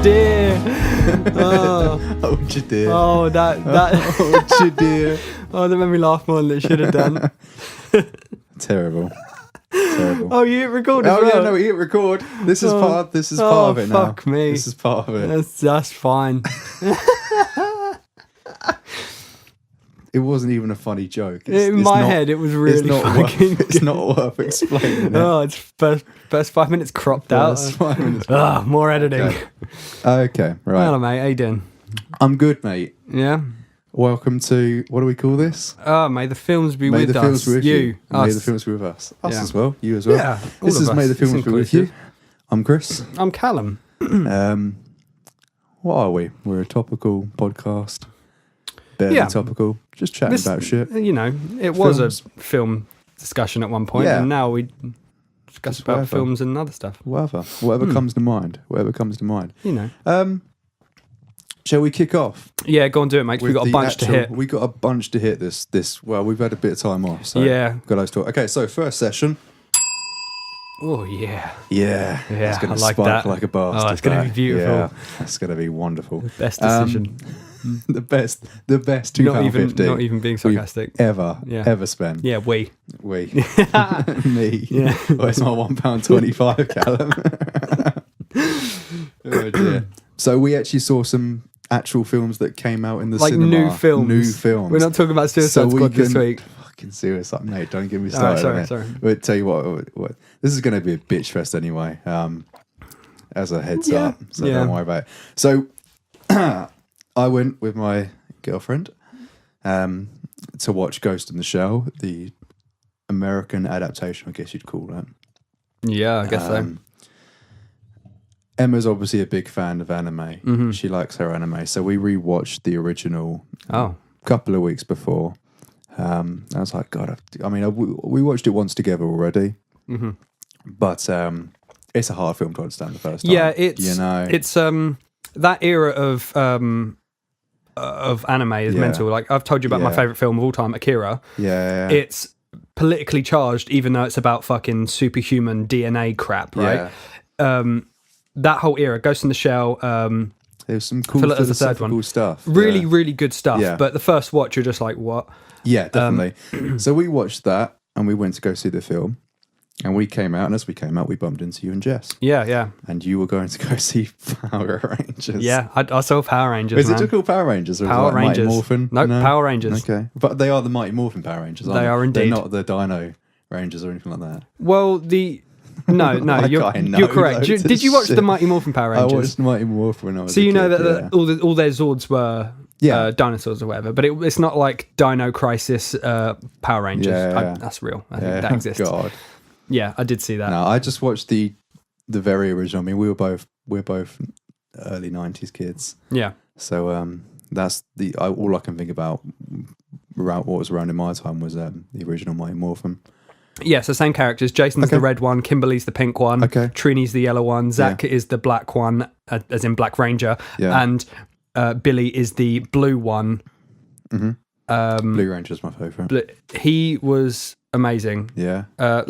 dear. Oh dear. Oh, that. Oh dear. Oh, that made me laugh more than it should have done. Terrible. Oh, you hit record as well? well? Yeah, no, we hit record. This is part of it now. Fuck me. This is part of it. That's fine. It wasn't even a funny joke. In my head, it was really fucking It's not worth explaining it. Oh, it's first 5 minutes cropped out. 5 minutes. More editing. Okay, right. Hello, mate. How you doing? I'm good, mate. Yeah? Welcome to, what do we call this? Oh, may the films be with the us. films be with you. Us. May the films be with us. Us Yeah. as well. You as well. Yeah, all This of is us. May the It's films be with you. inclusive. I'm Chris. I'm Callum. What are we? We're a topical podcast. Barely Yeah. topical. Just chatting about shit. You know, it was Films. a film discussion at one point, Yeah. and now we discuss Just about whatever. films and other stuff. Whatever comes to mind. Whatever comes to mind. You know. Shall we kick off? Yeah, go and do it, mate. We've got a with bunch the to hit. We got a bunch to hit this. Well, we've had a bit of time off, so Yeah. got those talk. Okay, so first session. Oh, yeah. Yeah, Yeah, it's going I to like spark that. like a bastard. Oh, it's gonna be beautiful. Yeah, it's going to be wonderful. Best decision. The best £2.50 not even being sarcastic. ever spent. Yeah, we. Me. Yeah. Well, it's my £1.25, Callum. Oh dear. So we actually saw some actual films that came out in the Like cinema. new films. New films. We're not talking about Suicide Squad this week. Fucking suicide, mate. Don't get me Oh, started. sorry. We'll tell you what. This is going to be a bitch fest anyway. As a heads Yeah. up, so Yeah. don't worry about it. So I went with my girlfriend to watch Ghost in the Shell, the American adaptation, I guess you'd call that. Yeah, I guess so. Emma's obviously a big fan of anime. Mm-hmm. She likes her anime, so we rewatched the original Oh. a couple of weeks before. I was like, God, we watched it once together already, but it's a hard film to understand the first time. Yeah, it's that era of anime is mental. Like I've told you about my favorite film of all time, Akira. Yeah. It's politically charged, even though it's about fucking superhuman DNA crap, right? Yeah. That whole era, Ghost in the Shell. There's some cool Phil it as the third philosophical one. stuff. Really, really good stuff. Yeah. But the first watch, you're just like, what? Yeah, definitely. So we watched that and we went to go see the film. And we came out, and as we came out, we bumped into you and Jess. Yeah. And you were going to go see Power Rangers. Yeah, I saw Power Rangers. Is it man. still called Power Rangers? Or Power is it like Rangers. Mighty Morphin? No, Power Rangers. Okay. But they are the Mighty Morphin Power Rangers, aren't they? They are indeed. They're not the Dino Rangers or anything like that. Well, no, you're correct. Did you watch the Mighty Morphin Power Rangers? I watched Mighty Morphin when I was So a you know kid, that all their Zords were dinosaurs or whatever, but it's not like Dino Crisis Power Rangers. Yeah. That's real. I think that exists. God. Yeah, I did see that. No, I just watched the very original. I mean, we're both early 90s kids. Yeah. So that's all I can think about around what was around in my time was the original Mighty Morphin. Yeah, so same characters. Jason's the red one, Kimberly's the pink one, Trini's the yellow one, Zach is the black one, as in Black Ranger, and Billy is the blue one. Mm-hmm. Blue Ranger's my favourite. He was amazing. Yeah. Do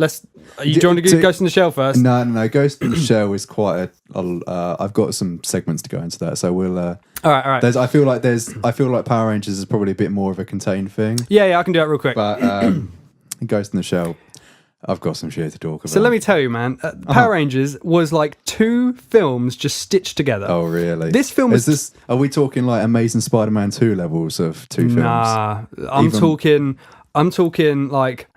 you want to do Ghost in the Shell first? No. Ghost in the Shell is quite I've got some segments to go into that, so we'll. All right. I feel like Power Rangers is probably a bit more of a contained thing. Yeah, I can do that real quick. But Ghost in the Shell, I've got some shit to talk about. So let me tell you, man, Power Rangers was like two films just stitched together. Oh, really? This film is... Are we talking like Amazing Spider-Man 2 levels of two films? Nah, I'm talking like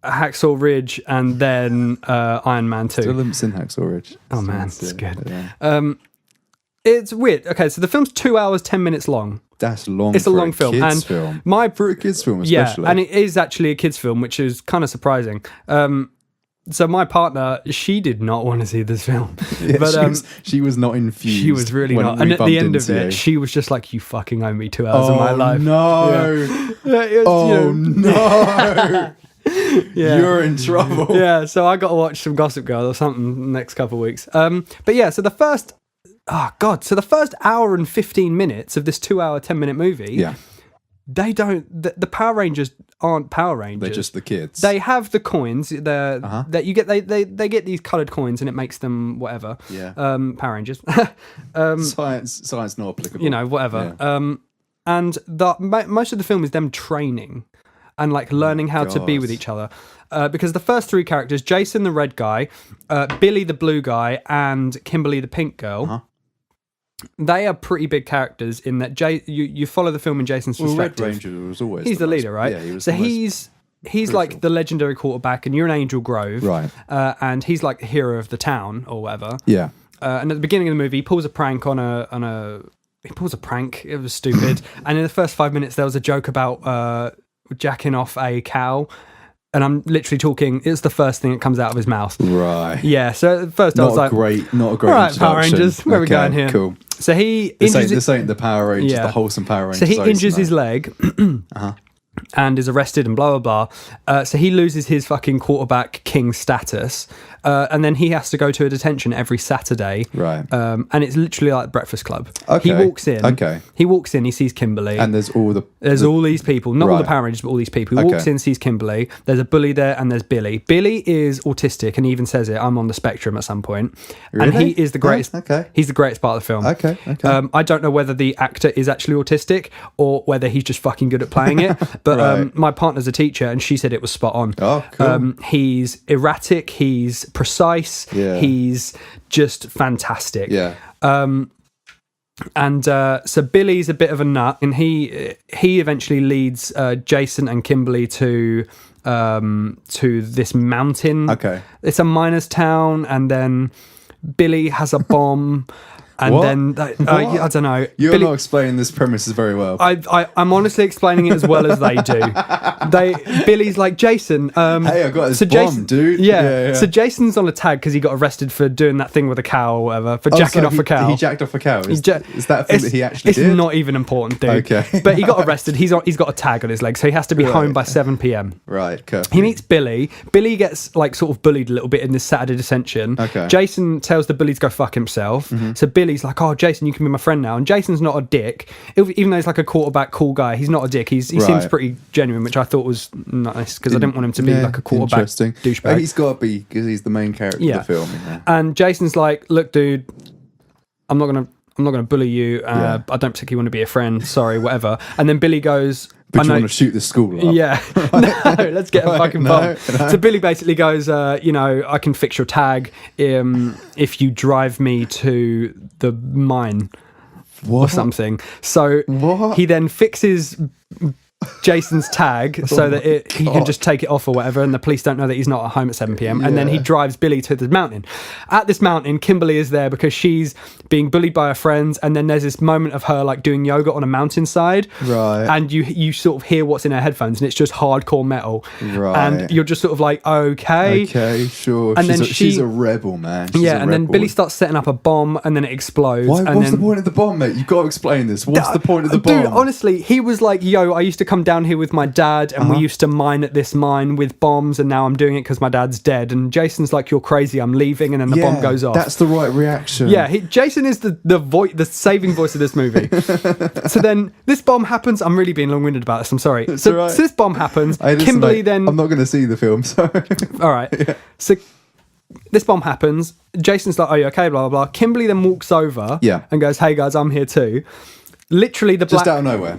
Hacksaw Ridge and then Iron Man 2. Still haven't seen Hacksaw Ridge. Oh, man, it's good. Yeah. It's weird. Okay, so the film's 2 hours, 10 minutes long. That's long. It's a long film. Kids and film. For a kids film, especially. Yeah, and it is actually a kids film, which is kind of surprising. So my partner, she did not want to see this film. Yeah, but she was not infused. She was really not. And at the end of it, she was just like, you fucking owe me 2 hours of my life. No. Yeah. No. Yeah. You're in trouble. Yeah, so I got to watch some Gossip Girl or something next couple of weeks. But yeah, so the first hour and 15 minutes of this 2 hour, 10 minute movie They don't. The Power Rangers aren't Power Rangers. They're just the kids. They have the coins. That you get. They get these coloured coins, and it makes them whatever. Yeah. Power Rangers. Science not applicable. You know, whatever. Yeah. And most of the film is them training and like learning how to be with each other. Because the first three characters, Jason the red guy, Billy the blue guy, and Kimberly the pink girl, they are pretty big characters in that you follow the film in Jason's perspective. Red Ranger was always he's the leader, right? Yeah, he was. So he's like the legendary quarterback, and you're in Angel Grove, right? And he's like the hero of the town or whatever. Yeah. And at the beginning of the movie, he pulls a prank on a. He pulls a prank. It was stupid. And in the first 5 minutes, there was a joke about jacking off a cow. And I'm literally talking. It's the first thing that comes out of his mouth. Right. Yeah. So at first I was like, not a great. All right, Power Rangers, where are we going here? Cool. So he this ain't the Power Rangers, the wholesome Power Rangers. So he injures his leg. And is arrested and blah blah blah. So he loses his fucking quarterback king status, and then he has to go to a detention every Saturday. Right. And it's literally like Breakfast Club. Okay. He walks in. Okay. He walks in. He sees Kimberly. And there's all these people, not all the Power Rangers, but all these people. He walks in, sees Kimberly. There's a bully there, and there's Billy. Billy is autistic, and he even says it. I'm on the spectrum at some point. Really? And he is the greatest. Okay. He's the greatest part of the film. Okay. Okay. I don't know whether the actor is actually autistic or whether he's just fucking good at playing it. But my partner's a teacher, and she said it was spot on. Oh, cool. He's erratic. He's precise. Yeah. He's just fantastic. Yeah. And so Billy's a bit of a nut, and he eventually leads Jason and Kimberly to this mountain. Okay. It's a miner's town, and then Billy has a bomb. And then I don't know. You're not explaining this premises very well. I'm honestly explaining it as well as they do. Billy's like, Jason. Hey, I got this bomb, dude. Yeah. So Jason's on a tag because he got arrested for doing that thing with a cow or whatever, for jacking off a cow. He jacked off a cow. Is that a thing that he actually did? It's not even important, dude. Okay. But he got arrested. He's got a tag on his leg, so he has to be home by 7 p.m. Right. Cool. He meets Billy. Billy gets like sort of bullied a little bit in this Saturday detention. Okay. Jason tells the bully to go fuck himself. So Billy's like, oh, Jason, you can be my friend now. And Jason's not a dick. Even though he's like a quarterback cool guy, he's not a dick. He seems pretty genuine, which I thought was nice because I didn't want him to be like a quarterback douchebag. He's got to be because he's the main character of the film. Yeah. And Jason's like, look, dude, I'm not gonna bully you. I don't particularly want to be a friend. Sorry, whatever. And then Billy goes, but you want to shoot the school up? Yeah. No, let's get a fucking bomb. No. So Billy basically goes, I can fix your tag if you drive me to the mine or something. So he then fixes Jason's tag so that he can just take it off or whatever, and the police don't know that he's not at home at 7 p.m. And then he drives Billy to the mountain. At this mountain, Kimberly is there because she's being bullied by her friends, and then there's this moment of her like doing yoga on a mountainside, right? And you sort of hear what's in her headphones, and it's just hardcore metal, right? And you're just sort of like, okay, sure. And she's a rebel, man. Then Billy starts setting up a bomb, and then it explodes. What's the point of the bomb, mate? You've got to explain this. What's the point of the bomb? Dude, honestly, he was like, yo, I used to come down here with my dad, and we used to mine at this mine with bombs, and now I'm doing it because my dad's dead. And Jason's like, you're crazy, I'm leaving, and then the bomb goes off. That's the right reaction. Yeah, Jason is the saving voice of this movie. So then this bomb happens. I'm really being long-winded about this, I'm sorry. So this bomb happens. Kimberly then... I'm not going to see the film, so... All right. Yeah. So this bomb happens. Jason's like, oh, you okay, blah, blah, blah. Kimberly then walks over and goes, hey, guys, I'm here too. Literally just out of nowhere.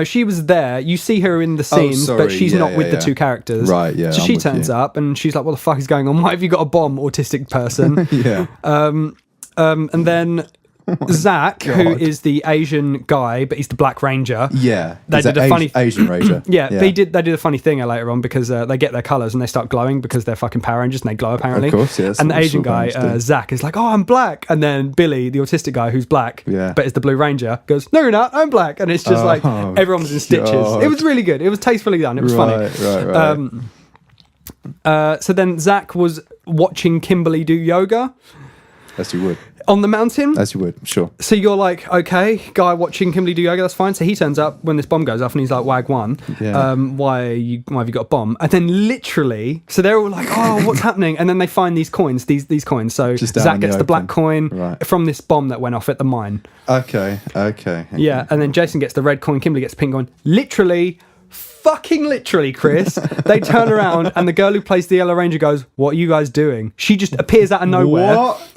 She was there. You see her in the scenes, but she's not with the two characters. Right, yeah. So she turns up and she's like, what the fuck is going on? Why have you got a bomb, autistic person? Yeah. And then Zach, who is the Asian guy, but he's the Black Ranger. Yeah. They did a funny Asian Ranger. yeah. They did a funny thing later on because they get their colours and they start glowing because they're fucking Power Rangers and they glow apparently. Of course, yes. And the Asian guy, Zach, is like, oh, I'm black. And then Billy, the autistic guy who's black, but is the Blue Ranger, goes, no, you're not, I'm black. And it's just like everyone's in stitches. God. It was really good. It was tastefully done. It was funny. Right. So then Zach was watching Kimberly do yoga. As you would. On the mountain. As you would, sure. So you're like, okay, guy watching Kimberly do yoga, that's fine. So he turns up when this bomb goes off and he's like, wag one. Yeah. Why have you got a bomb? And then literally, so they're all like, oh, what's happening? And then they find these coins, these coins. So Zach gets the black coin from this bomb that went off at the mine. Okay. Yeah, and then Jason gets the red coin, Kimberly gets the pink coin. Fucking literally, Chris, they turn around and the girl who plays the Yellow Ranger goes, what are you guys doing? She just appears out of nowhere. What?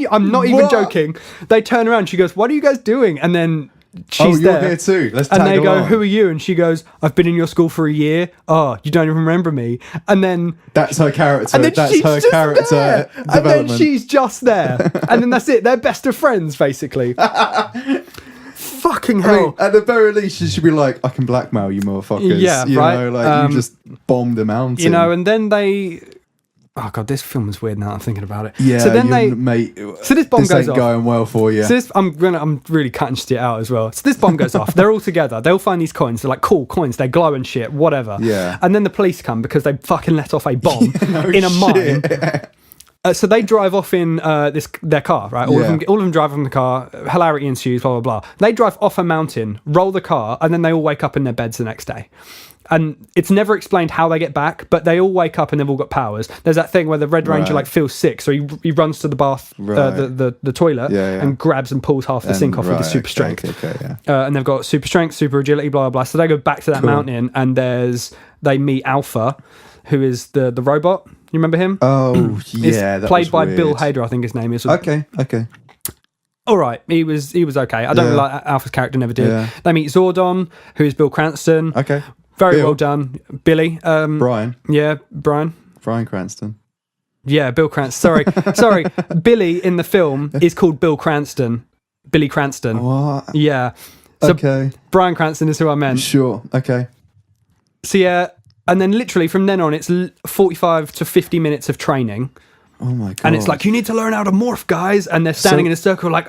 I'm not even joking. They turn around, she goes, what are you guys doing? And then she's you're here too. Let's tag and they go, along. who are you? And she goes, I've been in your school for a year. Oh, you don't even remember me. And then that's her character. And then that's she's her just character there. development. And then she's just there. And then that's it. They're best of friends, basically. Fucking hell. I mean, at the very least, you should be like, I can blackmail you motherfuckers. Yeah, you right. know, like you just bombed a mountain. You know, and then they... Oh god, this film is weird now that I'm thinking about it. Yeah, so then mate. So this bomb this goes ain't off. going well for you. So I'm really cutting shit out as well. So this bomb goes off. They're all together. They all find these coins. They're like, cool coins. They glow and shit. Whatever. Yeah. And then the police come because they fucking let off a bomb in a mine. So they drive off in their car, right? All of them drive in the car. Hilarity ensues. Blah blah blah. They drive off a mountain, roll the car, and then they all wake up in their beds the next day. And it's never explained how they get back, but they all wake up and they've all got powers. There's that thing where the Red Ranger like feels sick, so he runs to the bath, the toilet, and grabs and pulls half the sink off with his super strength. And they've got super strength, super agility, blah blah blah. So they go back to that mountain, and they meet Alpha, who is the robot. You remember him? Oh yeah, that played by Bill Hader, I think his name is. Okay. All right, he was okay. I don't really like Alpha's character, never did. Yeah. They meet Zordon, who is Bill Cranston. Okay. Very well done. Billy. Brian. Yeah, Brian. Brian Cranston. Yeah, Bill Cranston. Sorry. Billy in the film is called Bill Cranston. Billy Cranston. What? Yeah. So okay. Brian Cranston is who I meant. Sure. Okay. So yeah, and then literally from then on, it's 45 to 50 minutes of training. Oh my god! And it's like, you need to learn how to morph, guys. And they're standing in a circle, like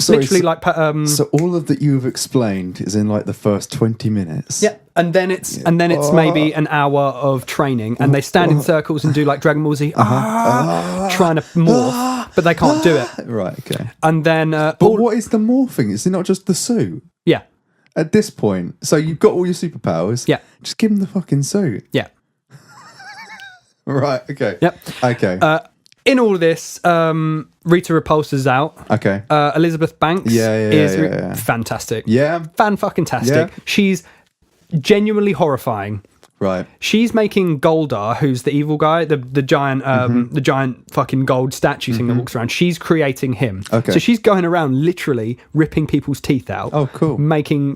literally like. So all of that you've explained is in like the first 20 minutes. Yeah, and then it's maybe an hour of training, and they stand in circles and do like Dragon Ball Z, trying to morph, but they can't do it. Right. Okay. And then, but what is the morphing? Is it not just the suit? Yeah. At this point, so you've got all your superpowers. Yeah. Just give them the fucking suit. Yeah. Right. Okay. Yep. Okay. In all of this, Rita Repulsa's out. Okay. Elizabeth Banks is fantastic. Yeah. Fan-fucking-tastic. Yeah. She's genuinely horrifying. Right. She's making Goldar, who's the evil guy, the giant the giant fucking gold statue thing that walks around. She's creating him. Okay. So she's going around literally ripping people's teeth out. Oh, cool. Making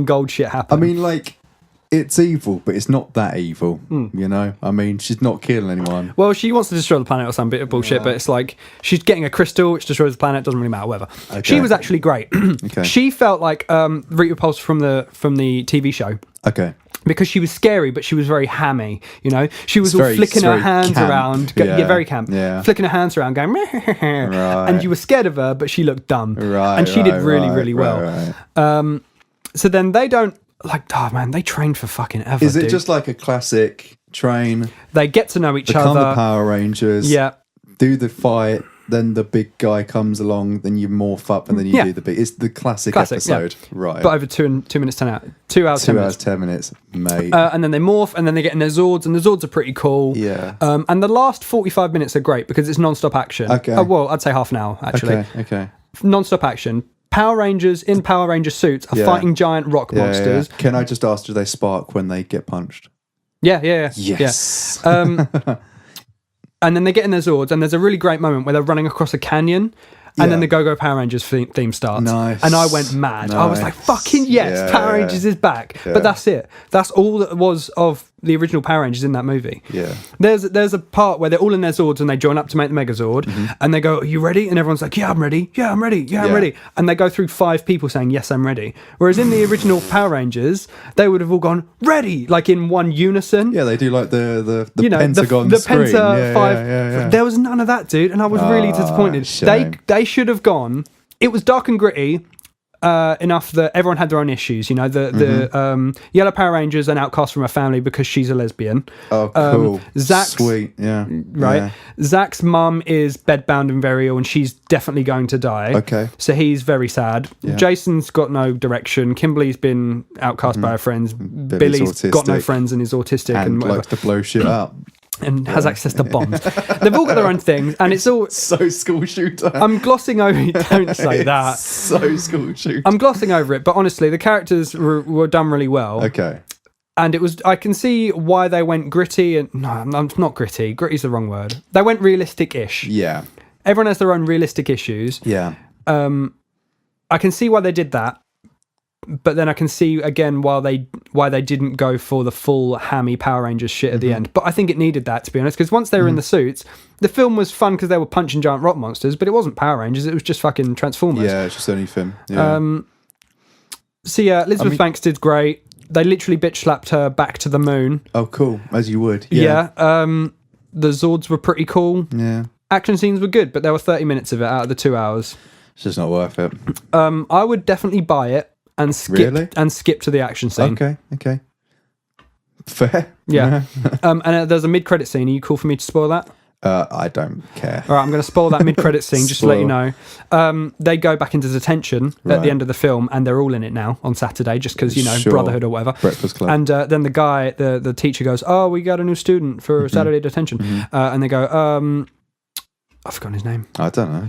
gold shit happen. I mean, like, it's evil, but it's not that evil, you know? I mean, she's not killing anyone. Well, she wants to destroy the planet or some bit of bullshit, but it's like, she's getting a crystal, which destroys the planet, doesn't really matter, whatever. Okay. She was actually great. Okay. She felt like Rita Repulsa from the TV show. Okay. Because she was scary, but she was very hammy, you know? She was all flicking her hands camp. around. Very camp. Yeah. Flicking her hands around, going, right. And you were scared of her, but she looked dumb. Right. And she did really well. Right. So then they don't, like, oh man, they trained for fucking ever. Is it just like a classic train? They get to know each Become other. the Power Rangers. Yeah. Do the fight. Then the big guy comes along. Then you morph up, and then you do the big. It's the classic episode, right? But over 2 minutes 10 out. 2 hours 10 minutes. 10 minutes, mate. And then they morph, and then they get in their Zords, and the Zords are pretty cool. Yeah. And the last 45 minutes are great because it's non-stop action. Okay. Well, I'd say half an hour actually. Okay. Non-stop action. Power Rangers in Power Ranger suits are fighting giant rock monsters. Yeah. Can I just ask, do they spark when they get punched? Yeah. Yes. Yeah. And then they get in their Zords, and there's a really great moment where they're running across a canyon, and then the Go-Go Power Rangers theme starts. Nice. And I went mad. I was like, fucking yes, Power Rangers is back. Yeah. But that's it. That's all that was of the original Power Rangers in that movie. Yeah. There's a part where they're all in their Zords and they join up to make the Megazord, and they go, are you ready? And everyone's like, yeah, I'm ready. Yeah, I'm ready. Yeah, I'm ready. And they go through 5 people saying, yes, I'm ready. Whereas in the original Power Rangers, they would have all gone, ready, like in one unison. Yeah, they do like the you know, pentagon the screen. Penta 5. Yeah. There was none of that, dude, and I was really disappointed. Shame. They should have gone. It was dark and gritty. enough that everyone had their own issues. You know, the Yellow Power Ranger's an outcast from her family because she's a lesbian. Oh, cool. Zach's, sweet. Yeah. Right. Yeah. Zach's mum is bedbound and very ill, and she's definitely going to die. Okay. So he's very sad. Yeah. Jason's got no direction. Kimberly's been outcast by her friends. Billy's got no friends and is autistic and whatever. likes to blow shit up. And has access to bombs. They've all got their own things, and it's all So school shooter. I'm glossing over. Don't say that. So school shooter. I'm glossing over it, but honestly, the characters were done really well. Okay. And it was. I can see why they went gritty. And no, I'm not gritty. Gritty's the wrong word. They went realistic-ish. Yeah. Everyone has their own realistic issues. Yeah. I can see why they did that, but then I can see again why they didn't go for the full hammy Power Rangers shit at the end. But I think it needed that, to be honest, because once they were in the suits, the film was fun because they were punching giant rock monsters, but it wasn't Power Rangers, it was just fucking Transformers. Yeah, it's just anything. Yeah. So yeah, Elizabeth Banks did great. They literally bitch slapped her back to the moon. Oh, cool. As you would. Yeah. The Zords were pretty cool. Yeah. Action scenes were good, but there were 30 minutes of it out of the 2 hours. It's just not worth it. I would definitely buy it and skip to the action scene. Okay. Fair. Yeah. And there's a mid-credit scene. Are you cool for me to spoil that? I don't care. All right, I'm going to spoil that mid-credit scene just to let you know. They go back into detention at the end of the film, and they're all in it now on Saturday, just because, Sure. Brotherhood or whatever. Breakfast Club. And then the guy, the teacher goes, "Oh, we got a new student for Saturday detention." And they go, I've forgotten his name. I don't know.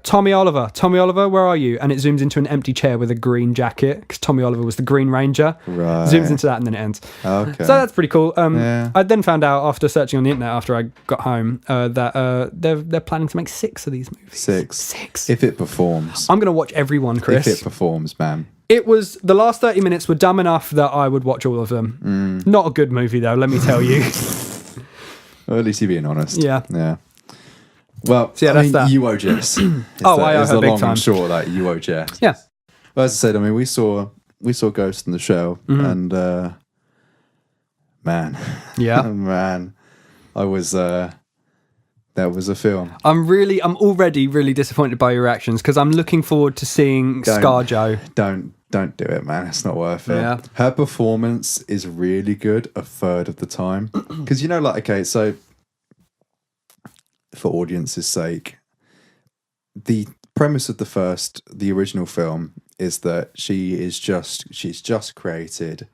Tommy Oliver, where are you? And it zooms into an empty chair with a green jacket because Tommy Oliver was the Green Ranger. Right. Zooms into that and then it ends. Okay. So that's pretty cool. Yeah. I then found out after searching on the internet after I got home that they're planning to make 6 of these movies. 6. If it performs. I'm going to watch every one, Chris. If it performs, man. It was the last 30 minutes were dumb enough that I would watch all of them. Not a good movie though, let me tell you. Well, at least you're being honest. Yeah. Yeah. Well, so yeah, that's that. You owe Jess. I owe her the big long time. and short of that. You owe Jess. Yeah. Well, as I said, we saw Ghost in the Shell, and man, yeah, man, I was that was a film. I'm already really disappointed by your reactions because I'm looking forward to seeing ScarJo. Don't do it, man. It's not worth it. Yeah. Her performance is really good a third of the time because so. For audience's sake, the premise of the original film is that she's just created.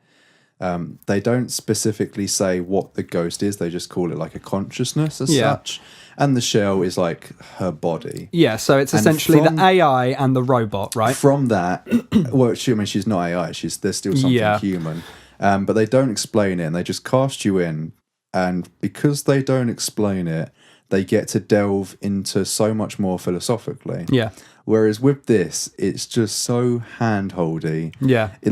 They don't specifically say what the ghost is; they just call it like a consciousness as such. And the shell is like her body. Yeah, so it's essentially the AI and the robot, right? From that, well, she's not AI. There's still something human. But they don't explain it, and they just cast you in. And because they don't explain it, they get to delve into so much more philosophically. Yeah. Whereas with this, it's just so hand-holdy. Yeah. It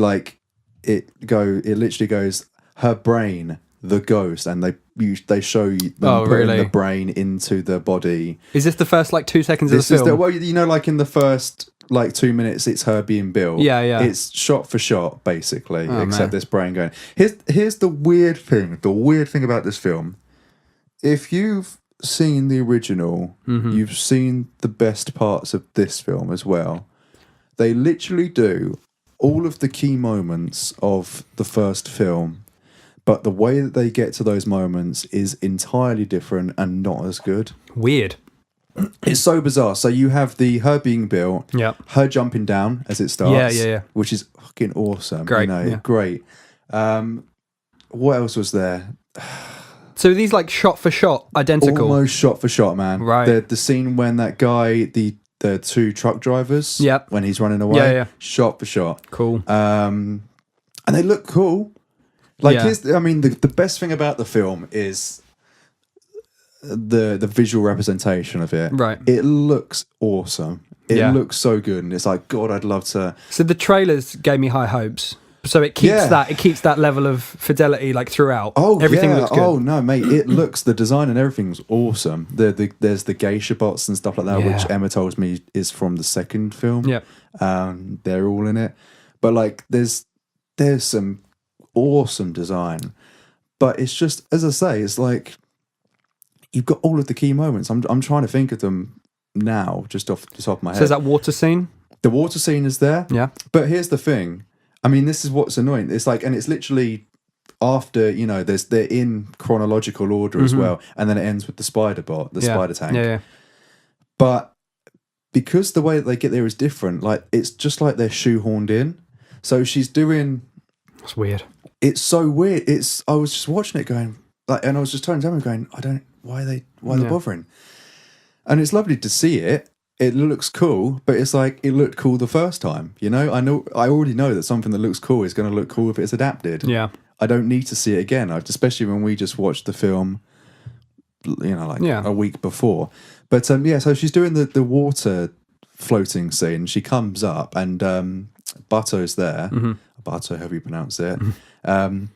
literally goes, her brain, the ghost, and they show you them putting the brain into the body. Is this the first 2 seconds of the film? In the first 2 minutes, it's her being built. Yeah, yeah. It's shot for shot, basically, except this brain going. Here's the weird thing. The weird thing about this film. If you've seen the original, you've seen the best parts of this film as well. They literally do all of the key moments of the first film, but the way that they get to those moments is entirely different and not as good. Weird. It's so bizarre. So you have her being built, her jumping down as it starts, which is fucking awesome. Great, great. What else was there? So these shot for shot, identical? Almost shot for shot, man. Right. The scene when that guy, the 2 truck drivers, when he's running away, shot for shot. Cool. And they look cool. The best thing about the film is the visual representation of it. Right. It looks awesome. It looks so good, and it's like, God, I'd love to. So the trailers gave me high hopes. So it keeps that level of fidelity throughout. Oh, everything looks good. Oh no, mate! It looks, the design and everything's awesome. There's the geisha bots and stuff like that, which Emma tells me is from the second film. Yeah, they're all in it. But there's some awesome design. But it's just, as I say, it's you've got all of the key moments. I'm trying to think of them now, just off the top of my head. So is that water scene? The water scene is there. Yeah. But here's the thing. I mean, this is what's annoying. It's like, and it's literally after, you know, they're in chronological order as well. And then it ends with the spider bot, the spider tank. Yeah. But because the way that they get there is different, like, it's just like they're shoehorned in. So she's doing... It's weird. It's so weird. I was just watching it going, like, and I was just turning to them going, why are they bothering? And it's lovely to see it. It looks cool, but it's like it looked cool the first time. You know, I already know that something that looks cool is going to look cool if it's adapted. Yeah, I don't need to see it again, especially when we just watched the film, you know, like a week before. But so she's doing the water floating scene. She comes up and Bato's there. Bato, however you pronounce it. And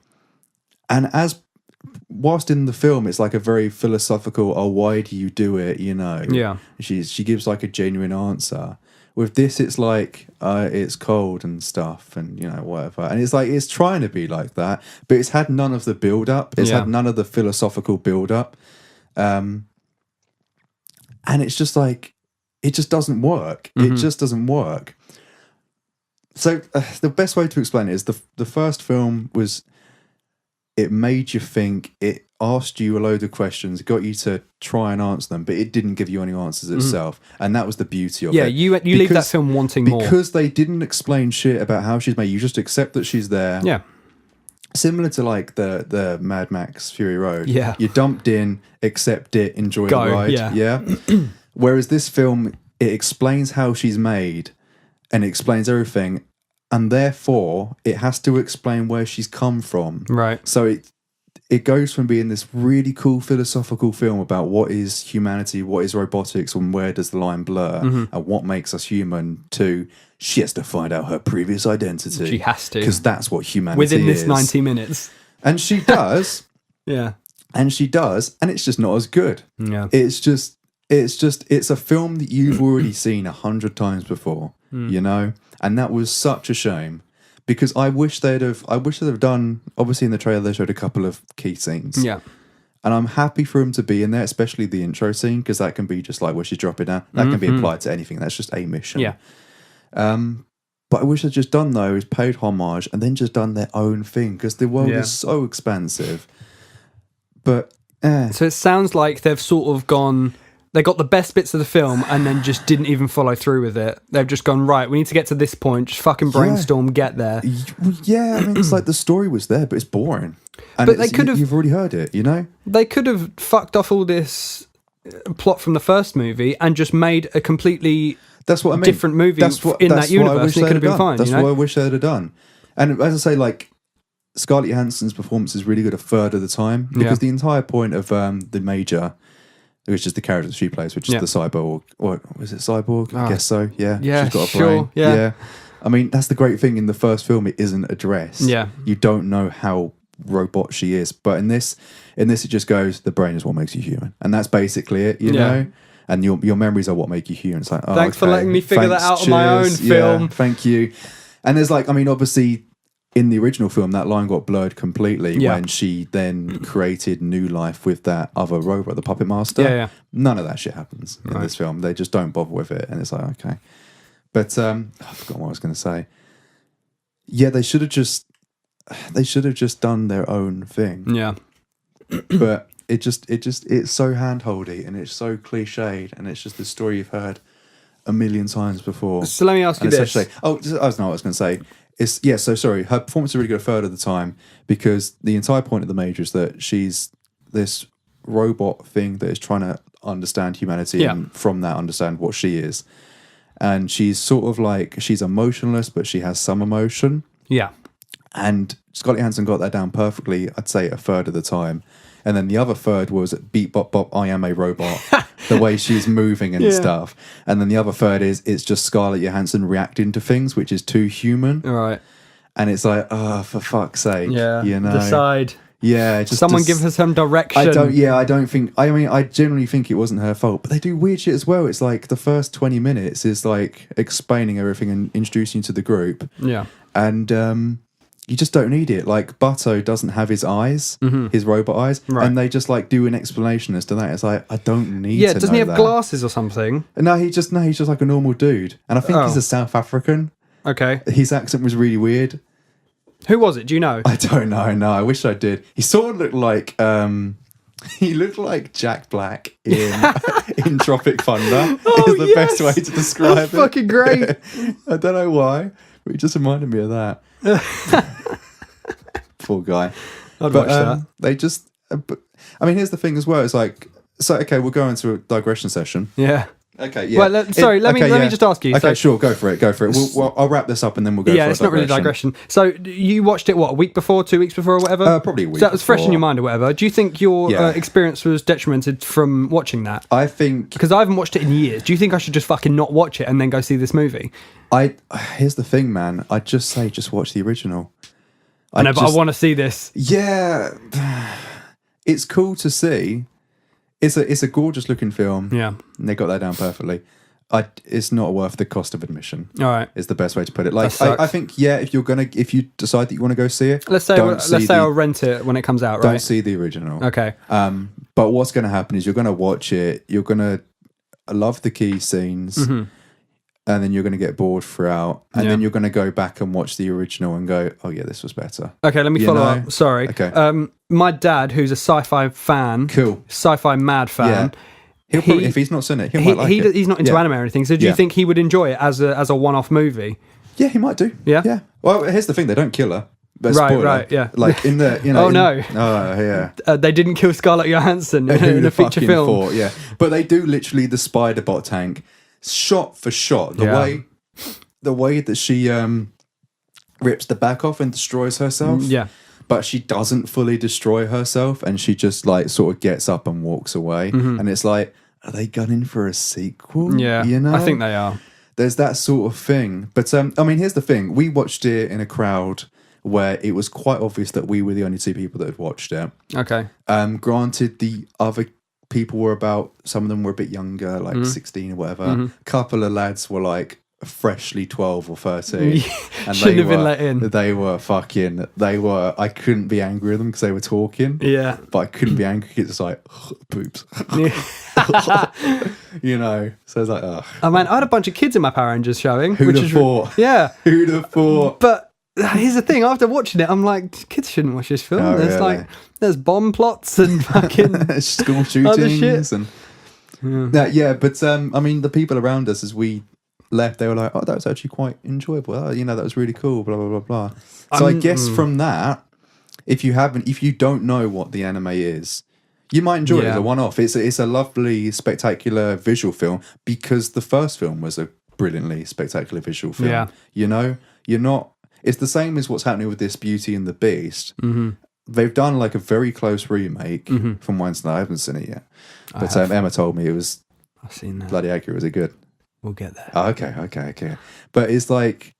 whilst in the film, it's like a very philosophical, oh, why do you do it? You know? Yeah. She gives like a genuine answer. With this, it's like, it's cold and stuff and, you know, whatever. And it's like, it's trying to be like that, but it's had none of the build-up. It's had none of the philosophical build-up. And it's just like, it just doesn't work. It just doesn't work. So the best way to explain it is the first film was... It made you think, it asked you a load of questions, got you to try and answer them, but it didn't give you any answers itself. And that was the beauty of it. Yeah, you leave that film wanting more. Because they didn't explain shit about how she's made. You just accept that she's there. Yeah. Similar to like the Mad Max Fury Road. Yeah. You dumped in, accept it, enjoy the ride. Yeah. Whereas this film, it explains how she's made and it explains everything. And therefore, it has to explain where she's come from. Right. So it goes from being this really cool philosophical film about what is humanity, what is robotics, and where does the line blur, and what makes us human, to she has to find out her previous identity. She has to. Because that's what humanity within this is. 90 minutes. And she does. Yeah. And she does, and it's just not as good. Yeah. It's a film that you've already seen 100 times before, you know? And that was such a shame, because I wish they'd have done, obviously in the trailer they showed a couple of key scenes. Yeah. And I'm happy for him to be in there, especially the intro scene, because that can be just like where she's dropping down. That can be applied to anything. That's just a mission. Yeah. But I wish they'd just done those, paid homage, and then just done their own thing, because the world is so expansive. But So it sounds like they've sort of gone... They got the best bits of the film and then just didn't even follow through with it. They've just gone, right, we need to get to this point, just fucking brainstorm, get there. Yeah, I mean, it's like the story was there, but it's boring. And but they could have... You've already heard it, you know? They could have fucked off all this plot from the first movie and just made a completely different movie in that universe, and it could have been fine. That's what I wish they'd have done. And as I say, like, Scarlett Johansson's performance is really good a third of the time, because the entire point of the Major... which is the character she plays, which is the cyborg. Or was it cyborg? I guess so. Yeah. She's got a brain. Yeah. I mean, that's the great thing. In the first film, it isn't addressed. Yeah. You don't know how robot she is. But in this, it just goes, the brain is what makes you human. And that's basically it, you know? And your memories are what make you human. It's like, oh, thanks for letting me figure that out on my own film. Yeah, thank you. And there's like, I mean, obviously... In the original film, that line got blurred completely when she then created new life with that other robot, the Puppet Master. Yeah. None of that shit happens in this film. They just don't bother with it. And it's like, okay. But I forgot what I was going to say. Yeah, they should have just done their own thing. Yeah. But it's so hand-holdy and it's so cliched, and it's just the story you've heard a million times before. So let me ask you this. I was going to say. Her performance is really good a third of the time, because the entire point of the Major is that she's this robot thing that is trying to understand humanity and from that understand what she is. And she's sort of like, she's emotionless, but she has some emotion. Yeah. And Scarlett Johansson got that down perfectly, I'd say a third of the time. And then the other third was beep, bop, bop, I am a robot. The way she's moving and stuff. And then the other third is it's just Scarlett Johansson reacting to things, which is too human. All right. And it's like, oh, for fuck's sake. Yeah. You know? Decide. Yeah. Someone give her some direction. I generally think it wasn't her fault. But they do weird shit as well. It's like the first 20 minutes is like explaining everything and introducing you to the group. Yeah. And you just don't need it. Like Butto doesn't have his eyes, his robot eyes, and they just like do an explanation as to that. It's like I don't need. Yeah, to doesn't know he have that. glasses or something? No, he's just like a normal dude, and I think he's a South African. Okay, his accent was really weird. Who was it? Do you know? I don't know. No, I wish I did. He sort of looked like he looked like Jack Black in in Tropic Thunder. Is the best way to describe it. Fucking great. I don't know why, but he just reminded me of that. Poor guy. I'd watch that. They just. I mean, here's the thing as well. It's like, so okay, we'll go into a digression session. Yeah. Okay. Yeah. Well, let me just ask you. Okay, sure. Go for it. I'll wrap this up and then we'll go. Yeah, for it's not really a digression. So you watched it a week before, 2 weeks before, or whatever? Probably a week. So that was fresh in before. your mind or whatever. Do you think your experience was detrimented from watching that? I think because I haven't watched it in years. Do you think I should just fucking not watch it and then go see this movie? Here's the thing, man. I'd just say just watch the original. I know, but I want to see this. Yeah, it's cool to see. It's a gorgeous looking film. Yeah, and they got that down perfectly. It's not worth the cost of admission. All right, is the best way to put it. Like I think if you decide that you want to go see it, let's say I'll rent it when it comes out. Right, don't see the original. Okay. But what's going to happen is you're going to watch it. You're going to love the key scenes. And then you're going to get bored throughout. And then you're going to go back and watch the original and go, oh, yeah, this was better. Okay, let me follow up. Sorry. Okay. My dad, who's a sci-fi fan, sci-fi mad fan, he'll probably, if he's not seen it, he might like it. He's not into anime or anything. So do you think he would enjoy it as a one-off movie? Yeah, he might do. Yeah? Yeah. Well, here's the thing. They don't kill her. Right, yeah. Like in the, you know. Oh, no. Oh, yeah. They didn't kill Scarlett Johansson in a feature film. Yeah. But they do literally the spider bot tank, shot for shot. The way that she rips the back off and destroys herself. Yeah. But she doesn't fully destroy herself, and she just like sort of gets up and walks away. And it's like, are they gunning for a sequel? Yeah, you know, I think they are. There's that sort of thing. But I mean, here's the thing: we watched it in a crowd where it was quite obvious that we were the only two people that had watched it. Okay. Granted, the other people were some of them were a bit younger, like 16 or whatever. A couple of lads were like freshly 12 or 13 and shouldn't have been let in. They were I couldn't be angry with them because they were talking, but I couldn't be angry because it's like poops. You know, so it's like oh man, I had a bunch of kids in my Power Rangers showing. Who'd have thought? Yeah, who'd have thought? But here's the thing, after watching it I'm like, kids shouldn't watch this film. There's bomb plots and fucking school shootings and but I mean, the people around us as we left, they were like, oh, that was actually quite enjoyable. Oh, you know, that was really cool, blah, blah, blah, blah. So I guess from that, if you don't know what the anime is, you might enjoy it as a one-off. It's a lovely, spectacular visual film because the first film was a brilliantly spectacular visual film. Yeah. You know, it's the same as what's happening with this Beauty and the Beast. They've done like a very close remake from Wednesday. I haven't seen it yet. But Emma told me it was I've seen that. bloody accurate. Was it good? We'll get there. Oh, okay. But it's like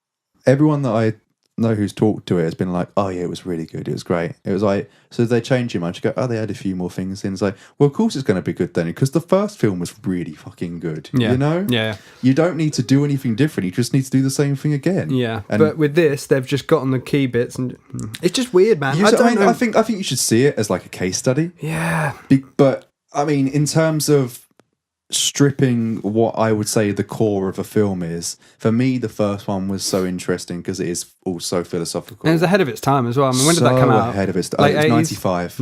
everyone that I know who's talked to it has been like, oh yeah, it was really good. It was great. It was like, so they changed it much. You go, oh, they had a few more things in. It's like, well, of course it's going to be good then because the first film was really fucking good. Yeah. You know? Yeah. You don't need to do anything different. You just need to do the same thing again. Yeah. But with this, they've just gotten the key bits and it's just weird, man. I think you should see it as like a case study. Yeah. But I mean, in terms of stripping what I would say the core of a film is, for me the first one was so interesting because it is also philosophical. And it was ahead of its time as well. I mean, when did that come out? Ahead of its time. It was 95.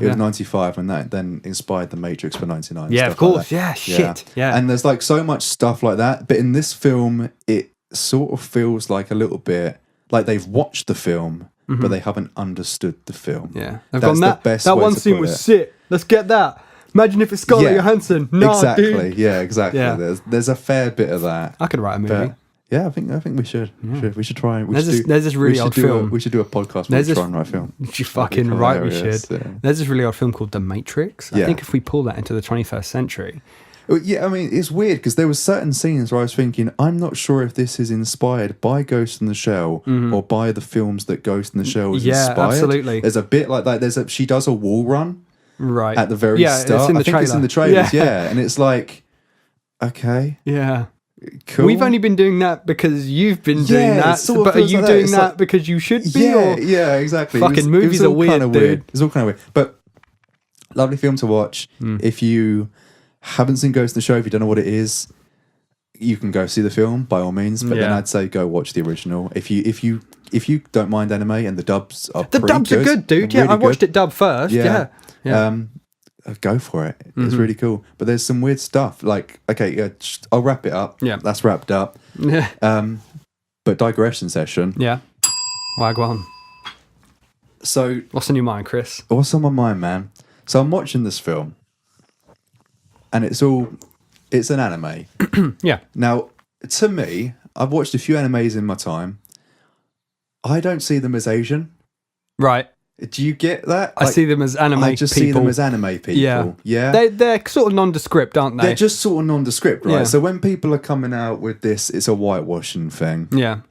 It was 95 and that then inspired The Matrix for 99. Yeah, of course. Like shit. Yeah. And there's like so much stuff like that. But in this film, it sort of feels like a little bit like they've watched the film, but they haven't understood the film. Yeah. That one scene was sick. Let's get that. Imagine if it's Scarlett Johansson. No, exactly. dude. Yeah, exactly. Yeah. There's a fair bit of that. I could write a movie. Yeah, I think we should. Yeah. We should try. There's this really old film. We should do a podcast where we try and write a film. You fucking right, we should. Yeah. There's this really old film called The Matrix. I think if we pull that into the 21st century. Yeah, I mean, it's weird because there were certain scenes where I was thinking, I'm not sure if this is inspired by Ghost in the Shell or by the films that Ghost in the Shell was inspired. Yeah, absolutely. There's a bit like that. She does a wall run. Right. At the very start. It's in the I think it's in the trailers, and it's like, okay. Yeah. Cool. We've only been doing that because you've been doing that, but are you doing that because you should be? Yeah, exactly. Fucking movies are weird, dude. It's all kind of weird. But lovely film to watch. If you haven't seen Ghost in the Shell, if you don't know what it is, you can go see the film by all means. But then I'd say go watch the original. If you don't mind anime and the dubs are good, dude. Yeah, I watched it dubbed first. Yeah. Go for it. It's really cool. But there's some weird stuff. Like, okay, I'll wrap it up. Yeah, that's wrapped up. Yeah. But digression session. Yeah. Wagwan. So, what's on your mind, Chris? What's on my mind, man? So I'm watching this film, and it's an anime. Yeah. Now, to me, I've watched a few animes in my time. I don't see them as Asian. Right. Do you get that? I see them as anime people. I just see them as anime people. Yeah. They're sort of nondescript, aren't they? They're just sort of nondescript, right? Yeah. So when people are coming out with this, it's a whitewashing thing. Yeah.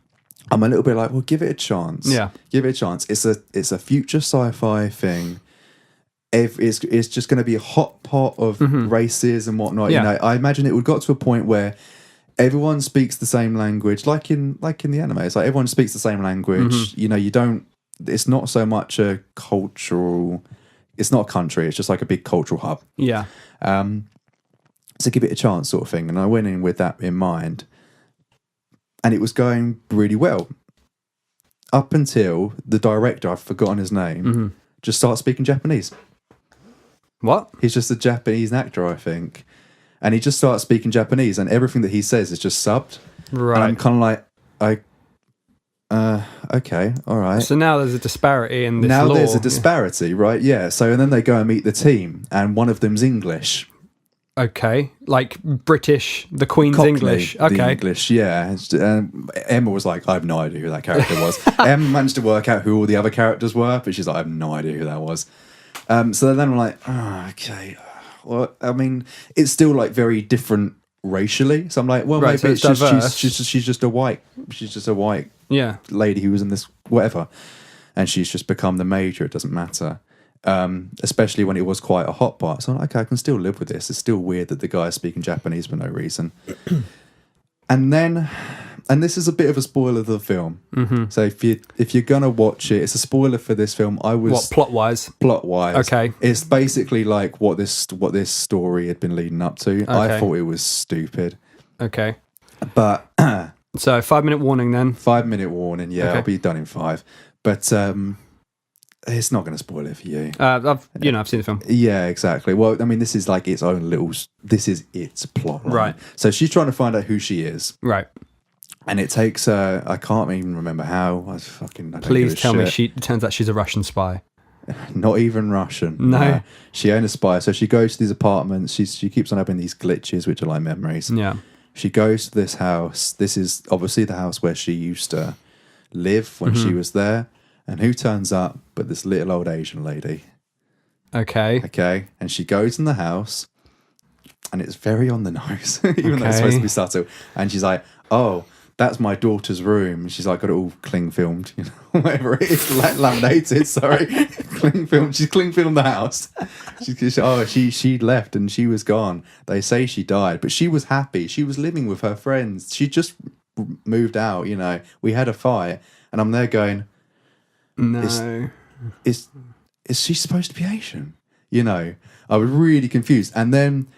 I'm a little bit like, well, give it a chance. Yeah. Give it a chance. It's a future sci-fi thing. It's just going to be a hot pot of races and whatnot. Yeah. You know, I imagine it would got to a point where everyone speaks the same language, like in the anime. It's like everyone speaks the same language. You know, you don't. It's not so much a cultural. It's not a country. It's just like a big cultural hub. Yeah. So give it a chance, sort of thing. And I went in with that in mind, and it was going really well. Up until the director, I've forgotten his name, just started speaking Japanese. What? He's just a Japanese actor, I think. And he just starts speaking Japanese, and everything that he says is just subbed. Right. And I'm kind of like, okay, all right. So now there's a disparity in this Now law. there's a disparity, right? Yeah. So, and then they go and meet the team, and one of them's English. Okay. Like British, the Queen's Cockney, English. Okay. The English, yeah. Emma was like, I have no idea who that character was. Emma managed to work out who all the other characters were, but she's like, I have no idea who that was. So then I'm like, okay. Well, I mean, it's still like very different racially. So I'm like, well, right, maybe so she's just a white lady who was in this whatever, and she's just become the major. It doesn't matter, especially when it was quite a hot part. So I'm like, okay, I can still live with this. It's still weird that the guy is speaking Japanese for no reason. And this is a bit of a spoiler of the film. So if you're gonna watch it, it's a spoiler for this film. Plot wise? Okay, it's basically like what this story had been leading up to. Okay. I thought it was stupid. Okay, but so 5-minute warning then. 5-minute warning. Yeah, okay. I'll be done in 5. But it's not going to spoil it for you. I've seen the film. Yeah, exactly. Well, I mean, this is like its own little. This is its plot line. Right. So she's trying to find out who she is. Right. And it takes her. I can't even remember how. Please tell me it turns out she's a Russian spy. Not even Russian. No. She ain't a spy. So she goes to these apartments. She keeps on having these glitches, which are like memories. Yeah. She goes to this house. This is obviously the house where she used to live when she was there. And who turns up but this little old Asian lady? Okay. And she goes in the house, and it's very on the nose, even though it's supposed to be subtle. And she's like, oh, that's my daughter's room. She's like got it all cling filmed, whatever it is, laminated. Sorry, cling filmed. She's cling filmed the house. She left and she was gone. They say she died, but she was happy. She was living with her friends. She just moved out. We had a fight, and I'm there going, no, is she supposed to be Asian? I was really confused. And then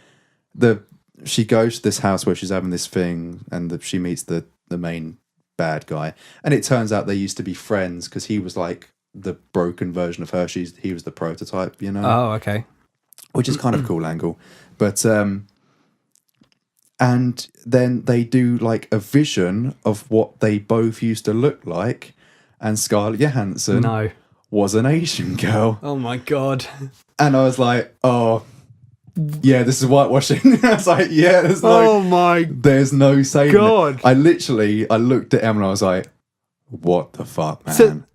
she goes to this house where she's having this thing, and she meets the main bad guy, and it turns out they used to be friends because he was like the broken version of her. He was the prototype, Oh, okay. Which is kind of a cool angle. But and then they do like a vision of what they both used to look like, and Scarlett Johansson was an Asian girl. Oh my God. And I was like, oh yeah, this is whitewashing. I was like, yeah, there's no saying God. I looked at Em and I was like, what the fuck, man?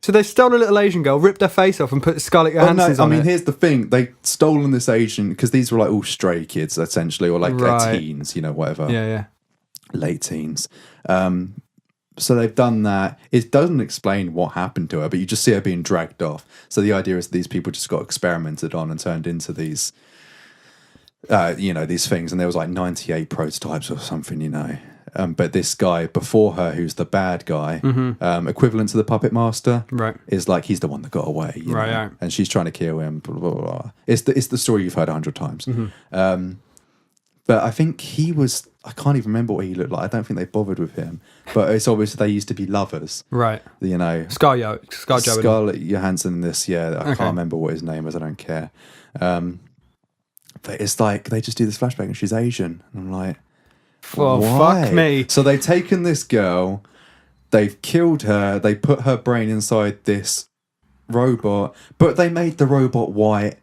So they stole a little Asian girl, ripped her face off, and put Scarlett Johansson on it. Here's the thing: they stolen this Asian because these were like all stray kids, essentially, or like teens, whatever. Yeah. Late teens. So they've done that. It doesn't explain what happened to her, but you just see her being dragged off. So the idea is these people just got experimented on and turned into these these things, and there was like 98 prototypes or something, but this guy before her, who's the bad guy, equivalent to the puppet master, right, is like he's the one that got away, right, and she's trying to kill him. Blah, blah, blah. It's the story you've heard 100 times. But I think he was. I can't even remember what he looked like. I don't think they bothered with him. But it's obvious they used to be lovers, right? Scarlett Johansson in this. Yeah, I can't remember what his name is. I don't care. But it's like they just do this flashback, and she's Asian, and I'm like, well, why? Fuck me. So they've taken this girl, they've killed her, they put her brain inside this robot, but they made the robot white.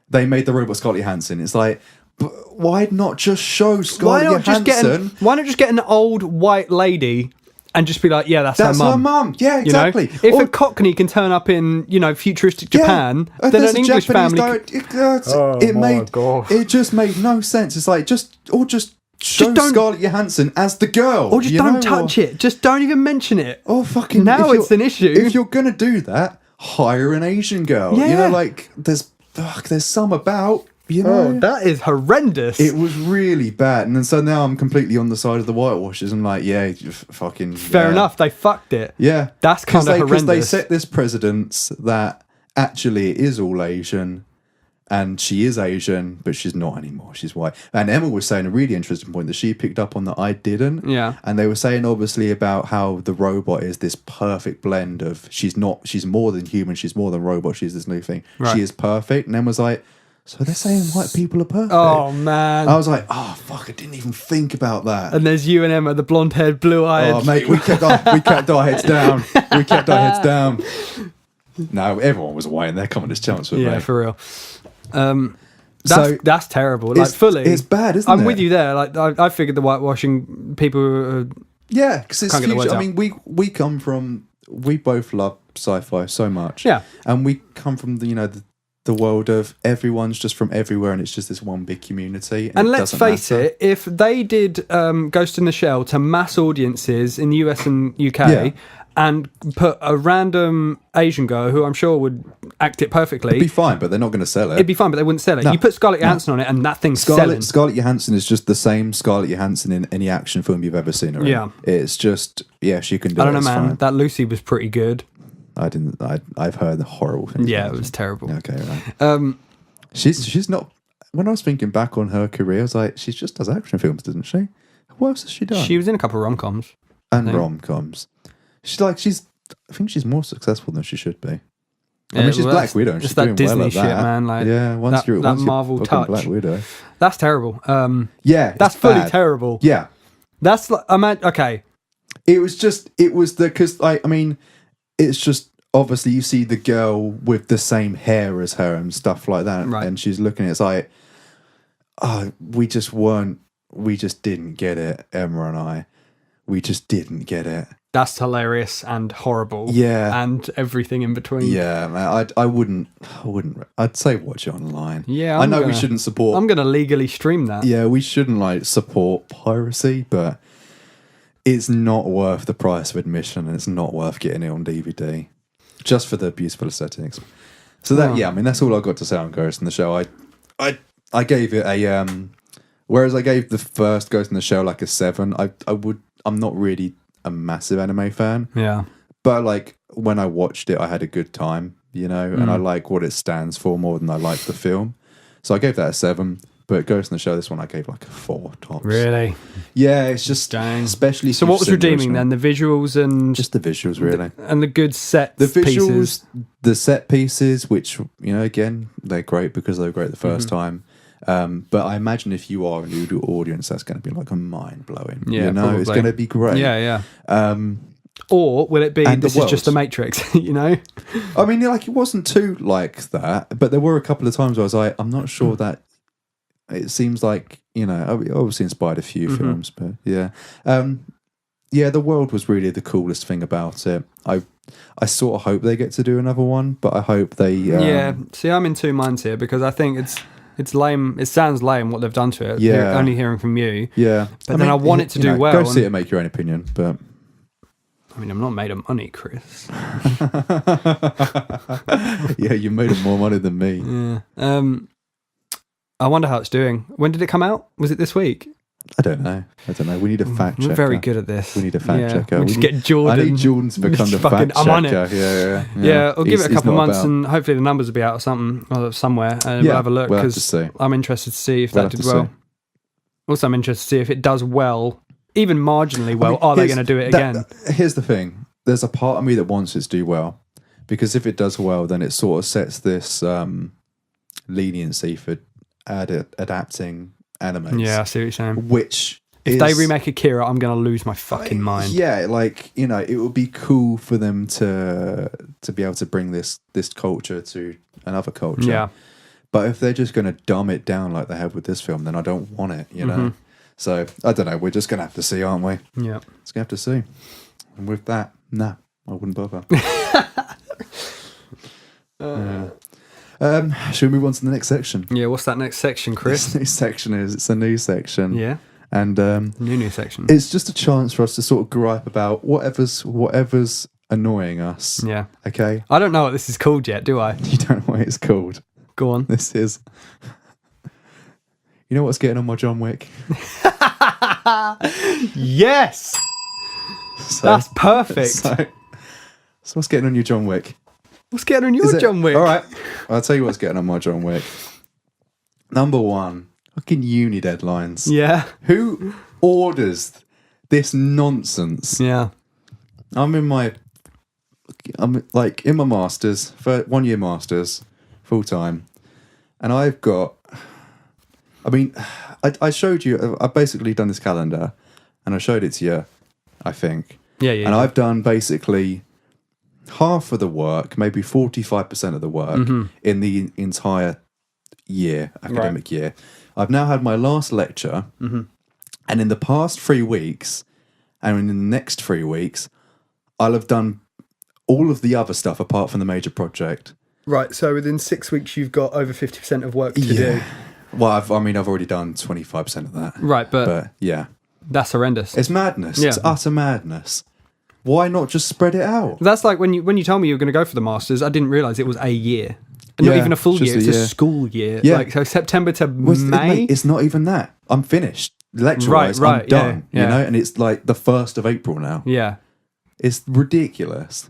They made the robot Scarlett Johansson. It's like, but why not just show Scarlett Johansson? Why not just get an old white lady and just be like, yeah, that's her mum. Her mum. Yeah, exactly. If a Cockney can turn up in, futuristic Japan, then an English family. It just made no sense. It's like just show Scarlett Johansson as the girl, or just don't touch it. Just don't even mention it. Oh, fucking! Now it's an issue. If you're gonna do that, hire an Asian girl. Yeah. There's some about. That is horrendous. It was really bad, and then so now I'm completely on the side of the whitewashers. I'm like, yeah, fucking fair enough. They fucked it. Yeah, that's kind of horrendous. Because they set this precedence that actually it is all Asian, and she is Asian, but she's not anymore. She's white. And Emma was saying a really interesting point that she picked up on that I didn't. Yeah. And they were saying obviously about how the robot is this perfect blend of she's more than human, she's more than robot, she's this new thing. Right. She is perfect. And Emma was like, so they're saying white people are perfect. Oh, man. I was like, oh, fuck, I didn't even think about that. And there's you and Emma, the blonde-haired, blue-eyed. Oh, mate, we kept our heads down. We kept our heads down. No, everyone was white and they're coming to chance with me. Yeah, for real. That's terrible. Like, fully. It's bad, isn't it? I'm with you there. Like, I figured the whitewashing people... yeah, because it's future. I mean, we both love sci-fi so much. Yeah. And we come from the world of everyone's just from everywhere and it's just this one big community. And let's face it, if they did Ghost in the Shell to mass audiences in the US and UK and put a random Asian girl who I'm sure would act it perfectly... It'd be fine, but they're not going to sell it. It'd be fine, but they wouldn't sell it. No. You put Scarlett Johansson on it and that thing's selling. Scarlett Johansson is just the same Scarlett Johansson in any action film you've ever seen her in. Yeah. It's just, she can do it. I don't know, man. Fine. That Lucy was pretty good. I've heard the horrible things. Yeah, it was terrible. Okay, right. She's not. When I was thinking back on her career, I was like, she just does action films, doesn't she? What else has she done? She was in a couple of rom-coms. And rom-coms. I think she's more successful than she should be. I mean, she's Black Widow. And she's doing Disney well at shit, that. Man. Like, once you're Marvel touch. Black Widow. That's terrible. That's fully bad. Terrible. Yeah, that's like okay. It's just obviously you see the girl with the same hair as her and stuff like that, right. And she's looking at it, it's like, we just didn't get it, Emma and I. We just didn't get it. That's hilarious and horrible. Yeah. And everything in between. Yeah, man. I wouldn't. I'd say watch it online. Yeah. I know we shouldn't support. I'm going to legally stream that. Yeah, we shouldn't support piracy, but it's not worth the price of admission and it's not worth getting it on DVD. Just for the beautiful aesthetics. So that's all I got to say on Ghost in the Shell. I gave it a whereas I gave the first Ghost in the Shell like a 7. I'm not really a massive anime fan. Yeah. But when I watched it, I had a good time, and I like what it stands for more than I like the film. So I gave that a 7. But Ghost in the Shell, this one I gave like a 4 tops. Really? Yeah, it's just especially. So what was redeeming then? The visuals and just the visuals, really, and the good set. The visuals, the set pieces, which again they're great because they were great the first time. But I imagine if you are a new audience, that's going to be like a mind blowing. Yeah, it's going to be great. Yeah. Or will it be this is just the Matrix? I mean, it wasn't too like that, but there were a couple of times where I was like, I'm not sure that. It seems like, I obviously inspired a few films, but yeah. The world was really the coolest thing about it. I sort of hope they get to do another one, but I hope they... see, I'm in two minds here because I think it's lame. It sounds lame what they've done to it. Yeah. Only hearing from you. Yeah. But I want it to do well. Go see it and make your own opinion, but... I mean, I'm not made of money, Chris. Yeah, you made more money than me. Yeah. I wonder how it's doing. When did it come out? Was it this week? I don't know. We need a fact checker. We're very good at this. We need a fact checker. We just get Jordan. I need Jordan to become the fact checker. I'm on it. Yeah. We'll give it a couple of months and hopefully the numbers will be out or something, or somewhere, and we'll have a look, because I'm interested to see if that did well. Also, I'm interested to see if it does well, even marginally well. Are they going to do it again? Here's the thing. There's a part of me that wants it to do well, because if it does well, then it sort of sets this leniency for adapting animes. Yeah, I see what you're saying. Which, if they remake Akira, I'm going to lose my fucking mind. Yeah, like, you know, it would be cool for them to be able to bring this culture to another culture. Yeah. But if they're just going to dumb it down like they have with this film, then I don't want it, you know? So, I don't know. We're just going to have to see, aren't we? Yeah. Just going to have to see. And with that, nah, I wouldn't bother. Should we move on to the next section? Yeah, what's that next section, Chris? This next section it's a new section. Yeah. And new section. It's just a chance for us to sort of gripe about whatever's annoying us. Yeah. Okay? I don't know what this is called yet, do I? You don't know what it's called. Go on. This is... You know what's getting on my John Wick? Yes! That's perfect. So what's getting on your John Wick? What's getting on your John Wick? All right. I'll tell you what's getting on my John Wick. Number one, fucking uni deadlines. Yeah. Who orders this nonsense? Yeah. I'm in my masters, for 1 year masters, full time, and I've got. I mean, I showed you. I've basically done this calendar, and I showed it to you. I think. Yeah. And I've done basically half of the work, maybe 45% of the work in the entire academic year. I've now had my last lecture, and in the past 3 weeks, and in the next 3 weeks, I'll have done all of the other stuff apart from the major project. Right, so within 6 weeks, you've got over 50% of work to do. Well, I've already done 25% of that. Right, but yeah. That's horrendous. It's madness. Yeah. It's utter madness. Why not just spread it out? That's like when you told me you were going to go for the Masters, I didn't realise it was a year. And not even a full year, it's a school year. Yeah. Like, so September to May? It's not even that. I'm finished. Lecture-wise, I'm done. You know, and it's like the 1st of April now. Yeah. It's ridiculous.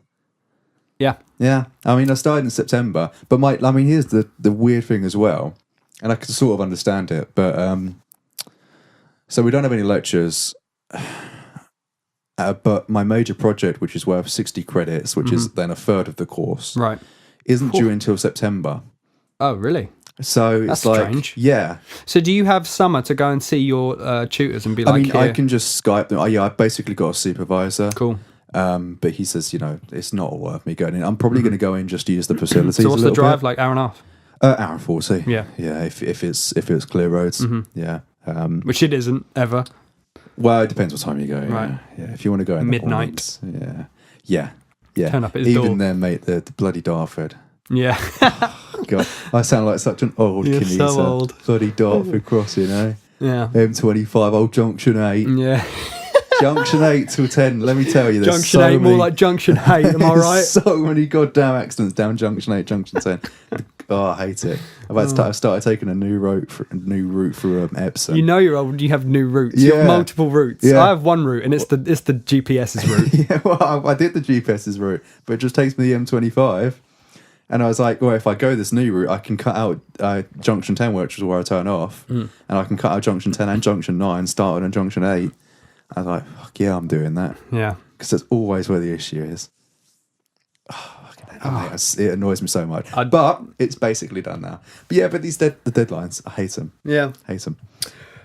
Yeah. Yeah. I mean, I started in September, but here's the weird thing as well, and I can sort of understand it, but so we don't have any lectures. But my major project, which is worth 60 credits, which is then a third of the course, right, isn't due until September. Oh, really? So that's it's like, strange. Yeah. So do you have summer to go and see your tutors and be like, I can just Skype them. I've basically got a supervisor. Cool. But he says, it's not worth me going in. I'm probably going to go in just to use the facilities. So what's the drive, like hour and a half? Hour and 40. Yeah. Yeah, if it's clear roads. Yeah. Which it isn't, ever. Well, it depends what time you go. Right. Yeah. If you want to go in midnight. Yeah. Turn up at his door. Even then, mate, the bloody Dartford. Yeah. God, I sound like such an old Kineser. You're so old. Bloody Dartford cross, Yeah. M25, old Junction 8. Yeah. Junction 8 till 10, let me tell you this. Junction 8, more like Junction 8, am I right? So many goddamn accidents down Junction 8, Junction 10. Oh, I hate it. I've started taking a new route through Epsom. You know you're old, you have new routes. You have multiple routes. Yeah. I have one route, and it's the GPS's route. Yeah, well, I did the GPS's route, but it just takes me the M25. And I was like, well, if I go this new route, I can cut out Junction 10, which is where I turn off. And I can cut out Junction 10 and Junction 9, starting on Junction 8. I was like, fuck yeah, I'm doing that. Yeah. Because that's always where the issue is. It annoys me so much. But it's basically done now. But yeah, but the deadlines, I hate them. Yeah. Hate them.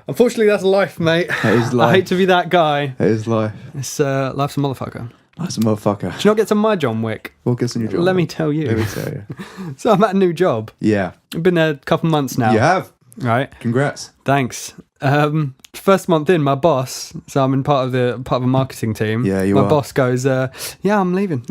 Unfortunately, that's life, mate. It is life. I hate to be that guy. It is life. It's life's a motherfucker. Life's a motherfucker. Should not get to my John Wick. What gets on your job? Let me tell you. Let me tell you. So I'm at a new job. Yeah. I've been there a couple months now. You have? Right. Congrats. Thanks. First month in, my boss, so I'm in part of a marketing team. Yeah, my boss goes, yeah, I'm leaving.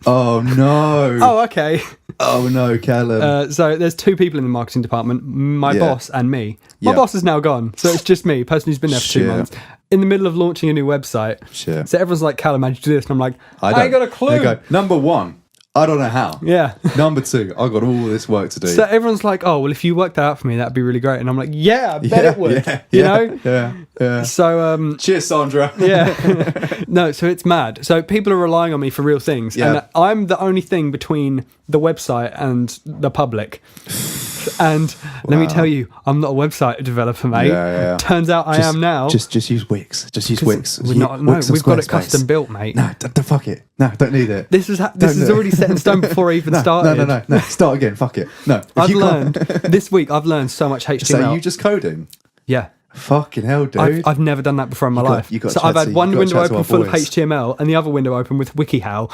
Oh no. Oh, okay. Oh no, Callum. So there's 2 people in the marketing department, my boss and me. My boss is now gone, so it's just me, person who's been there for 2 months. In the middle of launching a new website. Shit. So everyone's like, Callum, how'd you do this? And I'm like, I ain't got a clue. Number 1, I don't know how. Yeah. Number 2, I've got all this work to do. So everyone's like, oh, well, if you worked that out for me, that'd be really great. And I'm like, yeah, I bet it would. You know? Yeah. So, cheers, Sandra. Yeah. No, so it's mad. So people are relying on me for real things. Yeah. And I'm the only thing between the website and the public. And let me tell you, I'm not a website developer, mate. Yeah. Turns out I am now. Just use Wix. Just use Wix. We've got it custom built, mate. No, fuck it. No, don't need it. This is already set in stone before I even started. No. Start again. Fuck it. No. This week I've learned so much HTML. So you just coding? Yeah. Fucking hell, dude. I've never done that before in my life. So I've had one window open full of HTML and the other window open with WikiHow.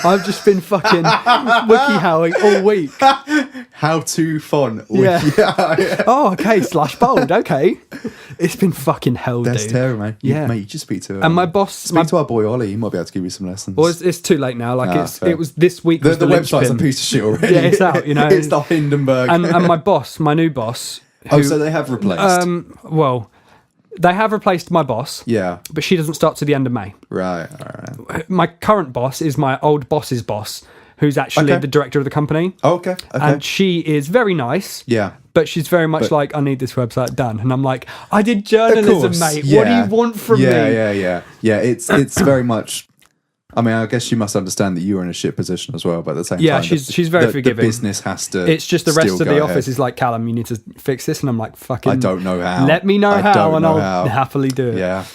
I've just been fucking WikiHowing all week. How to font. Yeah. Oh, okay. /bold. Okay. It's been fucking hell, dude. That's terrible, man. Mate, you just speak to and my boss. Speak to our boy Ollie. He might be able to give you some lessons. Well, it's too late now. Like it was this week. The website's a piece of shit already. Yeah, it's out. You know, it's the Hindenburg. And my new boss. So they have replaced. Well, they have replaced my boss. Yeah. But she doesn't start to the end of May. Right. All right. My current boss is my old boss's boss, who's actually the director of the company. Oh, okay. And she is very nice. Yeah. But she's very much like, I need this website done. And I'm like, I did journalism, mate. Yeah. What do you want from me? Yeah. It's very much... I mean, I guess you must understand that you are in a shit position as well, but at the same time... Yeah, she's very forgiving. The business has to... It's just the rest of the office is like, Callum, you need to fix this. And I'm like, fucking... I don't know how. Let me know how, and I'll happily do it. Yeah.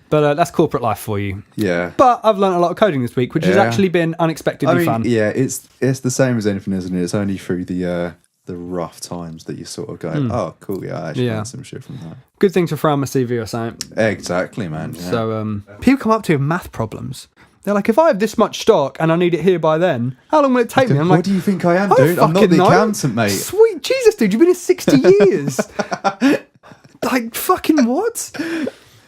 But that's corporate life for you. Yeah. But I've learned a lot of coding this week, which has actually been unexpectedly fun. Yeah, it's the same as anything, isn't it? It's only through the rough times that you sort of go, oh, cool, I actually learned some shit from that. Good thing to throw on my CV or something. Exactly, man. Yeah. So people come up to math problems. They're like, if I have this much stock and I need it here by then, how long will it take me? I'm like, what do you think I am, dude? I'm not the accountant, mate. Sweet Jesus, dude, you've been here 60 years. Like, fucking what?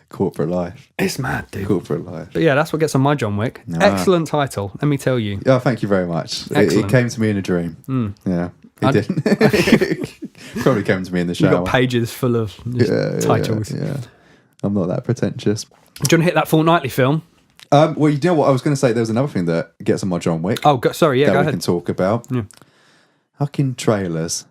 Corporate life. It's mad, dude. Corporate life. But yeah, that's what gets on my John Wick. Excellent title, let me tell you. Yeah, thank you very much. It came to me in a dream. Yeah, it didn't. Probably came to me in the shower. You've got pages full of titles. Yeah. I'm not that pretentious. Do you want to hit that fortnightly film? Well, you know what I was going to say. There was another thing that gets on my John Wick. Oh, sorry. Yeah, go ahead. We can talk about. Yeah. Fucking trailers.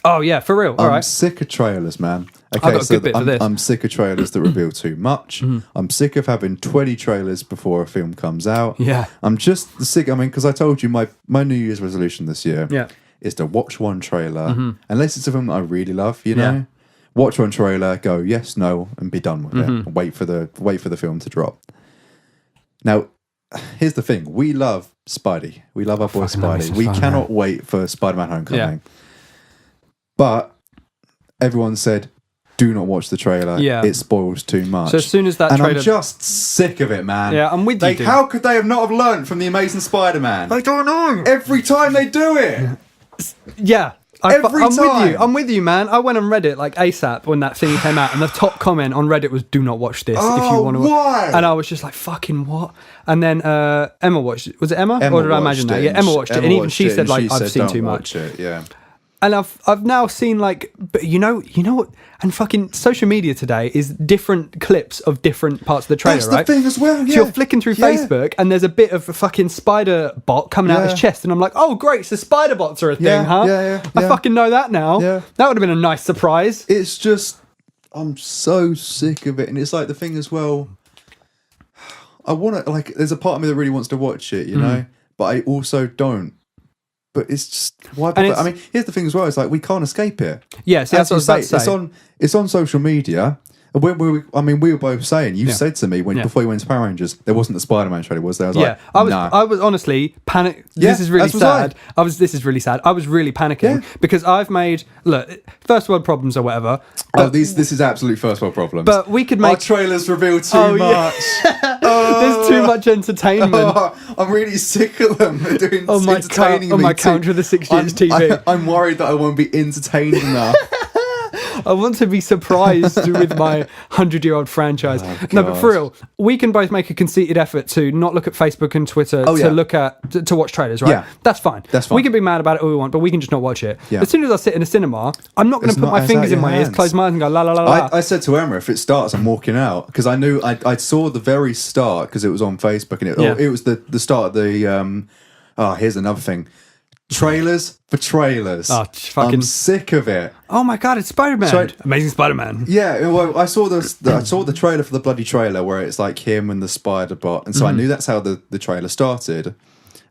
Oh yeah, for real. All right. I'm sick of trailers, man. Okay, I've got a good bit for this. I'm sick of trailers that reveal too much. I'm sick of having 20 trailers before a film comes out. Yeah. I'm just sick. I mean, because I told you my New Year's resolution this year is to watch one trailer, unless it's a film that I really love. You know, watch one trailer, go yes, no, and be done with it. And wait for the film to drop. Now, here's the thing. We love Spidey. We love our boy Spidey. We cannot wait for Spider-Man Homecoming. Yeah. But everyone said, do not watch the trailer. Yeah. It spoils too much. So as soon as that trailer... And I'm just sick of it, man. Yeah, I'm with you, dude. How could they have not have learned from The Amazing Spider-Man? I don't know. Every time they do it. Yeah. Every time. I'm with you, man. I went on Reddit like ASAP when that thing came out, and the top comment on Reddit was, "Do not watch this if you want to." Why? And I was just like, "Fucking what?" And then Emma watched it. Was it Emma or did I imagine that? Yeah, Emma watched it, and even she said like, "I've seen too much." Yeah. And I've now seen like, but you know what? And fucking social media today is different clips of different parts of the trailer, right? That's the thing as well, yeah. So you're flicking through Facebook and there's a bit of a fucking spider bot coming out his chest and I'm like, oh great, so spider bots are a thing, huh? Yeah. I fucking know that now. Yeah. That would have been a nice surprise. It's just, I'm so sick of it. And it's like the thing as well, I want to, like, there's a part of me that really wants to watch it, you know? But I also don't. But it's just why? I mean, here's the thing as well. It's like we can't escape it. Yeah, see, that's what I was about to say. It's on social media. We were both saying. You said to me before you went to Power Rangers, there wasn't the Spider-Man trailer, was there? I was I was honestly panicked. This is really sad. This is really sad. I was really panicking because I've made first world problems or whatever. This is absolute first world problems. But we could make our trailers reveal too much. There's too much entertainment. I'm really sick of them doing entertaining on my counter of the 6-inch TV. I'm worried that I won't be entertained enough. I want to be surprised with my 100-year-old franchise. No, but for real, we can both make a conceited effort to not look at Facebook and Twitter to watch trailers, right? Yeah. That's fine. We can be mad about it all we want, but we can just not watch it. Yeah. As soon as I sit in a cinema, I'm not going to put my fingers in my ears, close my eyes and go la la la la. I said to Emma, if it starts, I'm walking out because I knew I saw the very start because it was on Facebook and it was the start of the Oh, here's another thing. Trailers for trailers. Oh, fucking... I'm sick of it. Oh my god, it's Spider-Man. Amazing Spider-Man. Yeah, well, I saw the trailer for the bloody trailer where it's like him and the Spider-Bot, and so I knew that's how the trailer started.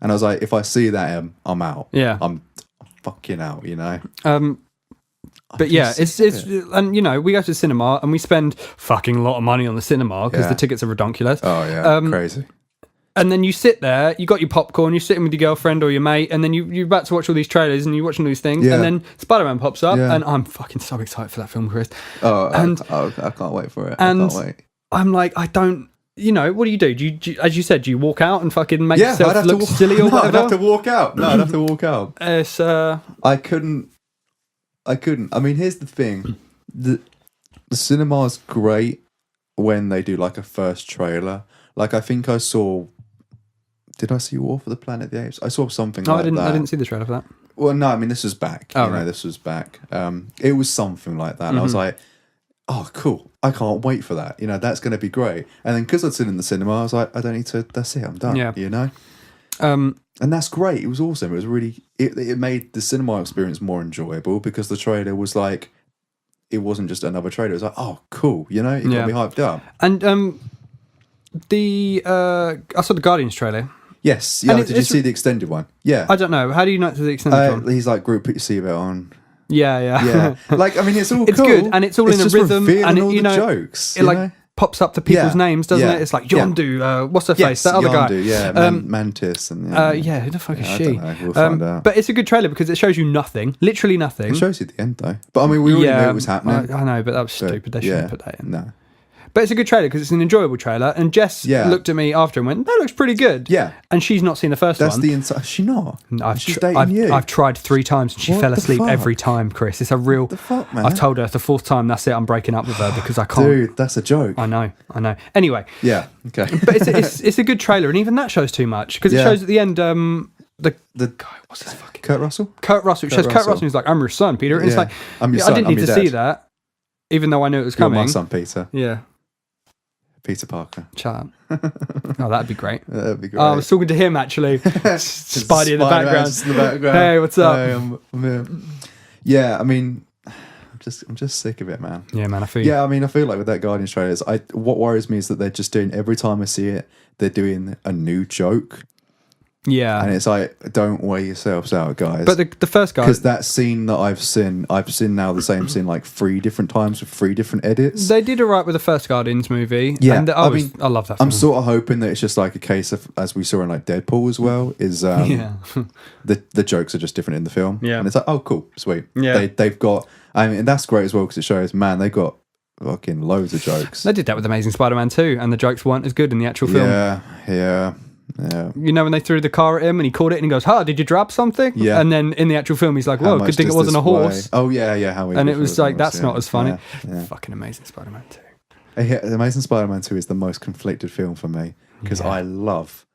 And I was like, if I see that, I'm out. Yeah, I'm fucking out. You know. But yeah, it's and you know, we go to the cinema and we spend fucking a lot of money on the cinema because the tickets are redonkulous. Oh yeah, crazy. And then you sit there, you got your popcorn, you're sitting with your girlfriend or your mate, and then you're about to watch all these trailers and you're watching all these things, and then Spider-Man pops up, and I'm fucking so excited for that film, Chris. I can't wait for it. And I can't wait. I'm like, I don't. You know, what do you do? Do you, as you said, do you walk out and fucking make yourself look silly or whatever? I'd have to walk out. No, I'd have to walk out. It's, I couldn't. I mean, here's the thing. The cinema's great when they do like a first trailer. Like, I think I saw... Did I see War for the Planet of the Apes? I saw something like that. I didn't see the trailer for that. Well, no, I mean, this was back. Right. This was back. It was something like that. And I was like, oh, cool. I can't wait for that. You know, that's going to be great. And then because I'd seen it in the cinema, I was like, I don't need to... That's it. I'm done. Yeah. You know? And that's great. It was awesome. It was really... It made the cinema experience more enjoyable because the trailer was like... It wasn't just another trailer. It was like, oh, cool. You know? It got me hyped up. And I saw the Guardians trailer. Yes. Yeah. Did you see the extended one? Yeah. I don't know. How do you know it's the extended one? He's like, group, put your seatbelt on. Yeah. Like, I mean, it's all it's cool. Good, and it's all in a rhythm, and all you know, jokes. It like pops up to people's names, doesn't it? It's like Yondu. What's her face? That other guy. Yeah. Mantis and who the fuck is she? I don't know. We'll find out. But it's a good trailer because it shows you nothing, literally nothing. It shows you the end though. But I mean, we already knew it was happening. I know, but that was stupid. They shouldn't put that in. No. But it's a good trailer because it's an enjoyable trailer. And Jess looked at me after and went, "That looks pretty good." Yeah, and she's not seen the first one. That's the inside. She not. She's dating you. I've tried 3 times and she fell asleep every time. Chris, it's a real. What the fuck, man? I told her the 4th time. That's it. I'm breaking up with her because I can't. Dude, that's a joke. I know. Anyway. Yeah. Okay. But it's a good trailer, and even that shows too much because it shows at the end. The guy, what's his fucking Kurt Russell? Kurt Russell. It shows Kurt Russell. He's like, "I'm your son, Peter." And it's like, I'm your son. I didn't need to see that, even though I knew it was coming. You're my son, Peter. Yeah. Peter Parker. Shut up. Oh, that'd be great. That'd be great. I was talking to him actually. Spidey in the background. Hey, what's up? Hey, I'm here. Yeah, I mean, I'm just sick of it, man. Yeah, man, I feel. Yeah, I mean, I feel like with that Guardians trailers, what worries me is that they're just doing every time I see it, they're doing a new joke. Yeah, and it's like, don't wear yourselves out, guys. But the first guy, because that scene that I've seen now the same scene like 3 different times with 3 different edits. They did alright with the first Guardians movie. Yeah, and I mean, I love that film. I'm sort of hoping that it's just like a case of, as we saw in like Deadpool as well, is the jokes are just different in the film. Yeah, and it's like, oh, cool, sweet. Yeah, they've got. I mean, and that's great as well because it shows, man, they got fucking loads of jokes. They did that with Amazing Spider-Man 2, and the jokes weren't as good in the actual film. Yeah. You know when they threw the car at him and he caught it and he goes, "Huh, did you drop something?" Yeah. And then in the actual film he's like, "Whoa, good thing it wasn't a horse." Oh yeah. How and it was like, that's not as funny. Fucking Amazing Spider-Man 2. Yeah, Amazing Spider-Man 2 is the most conflicted film for me because I love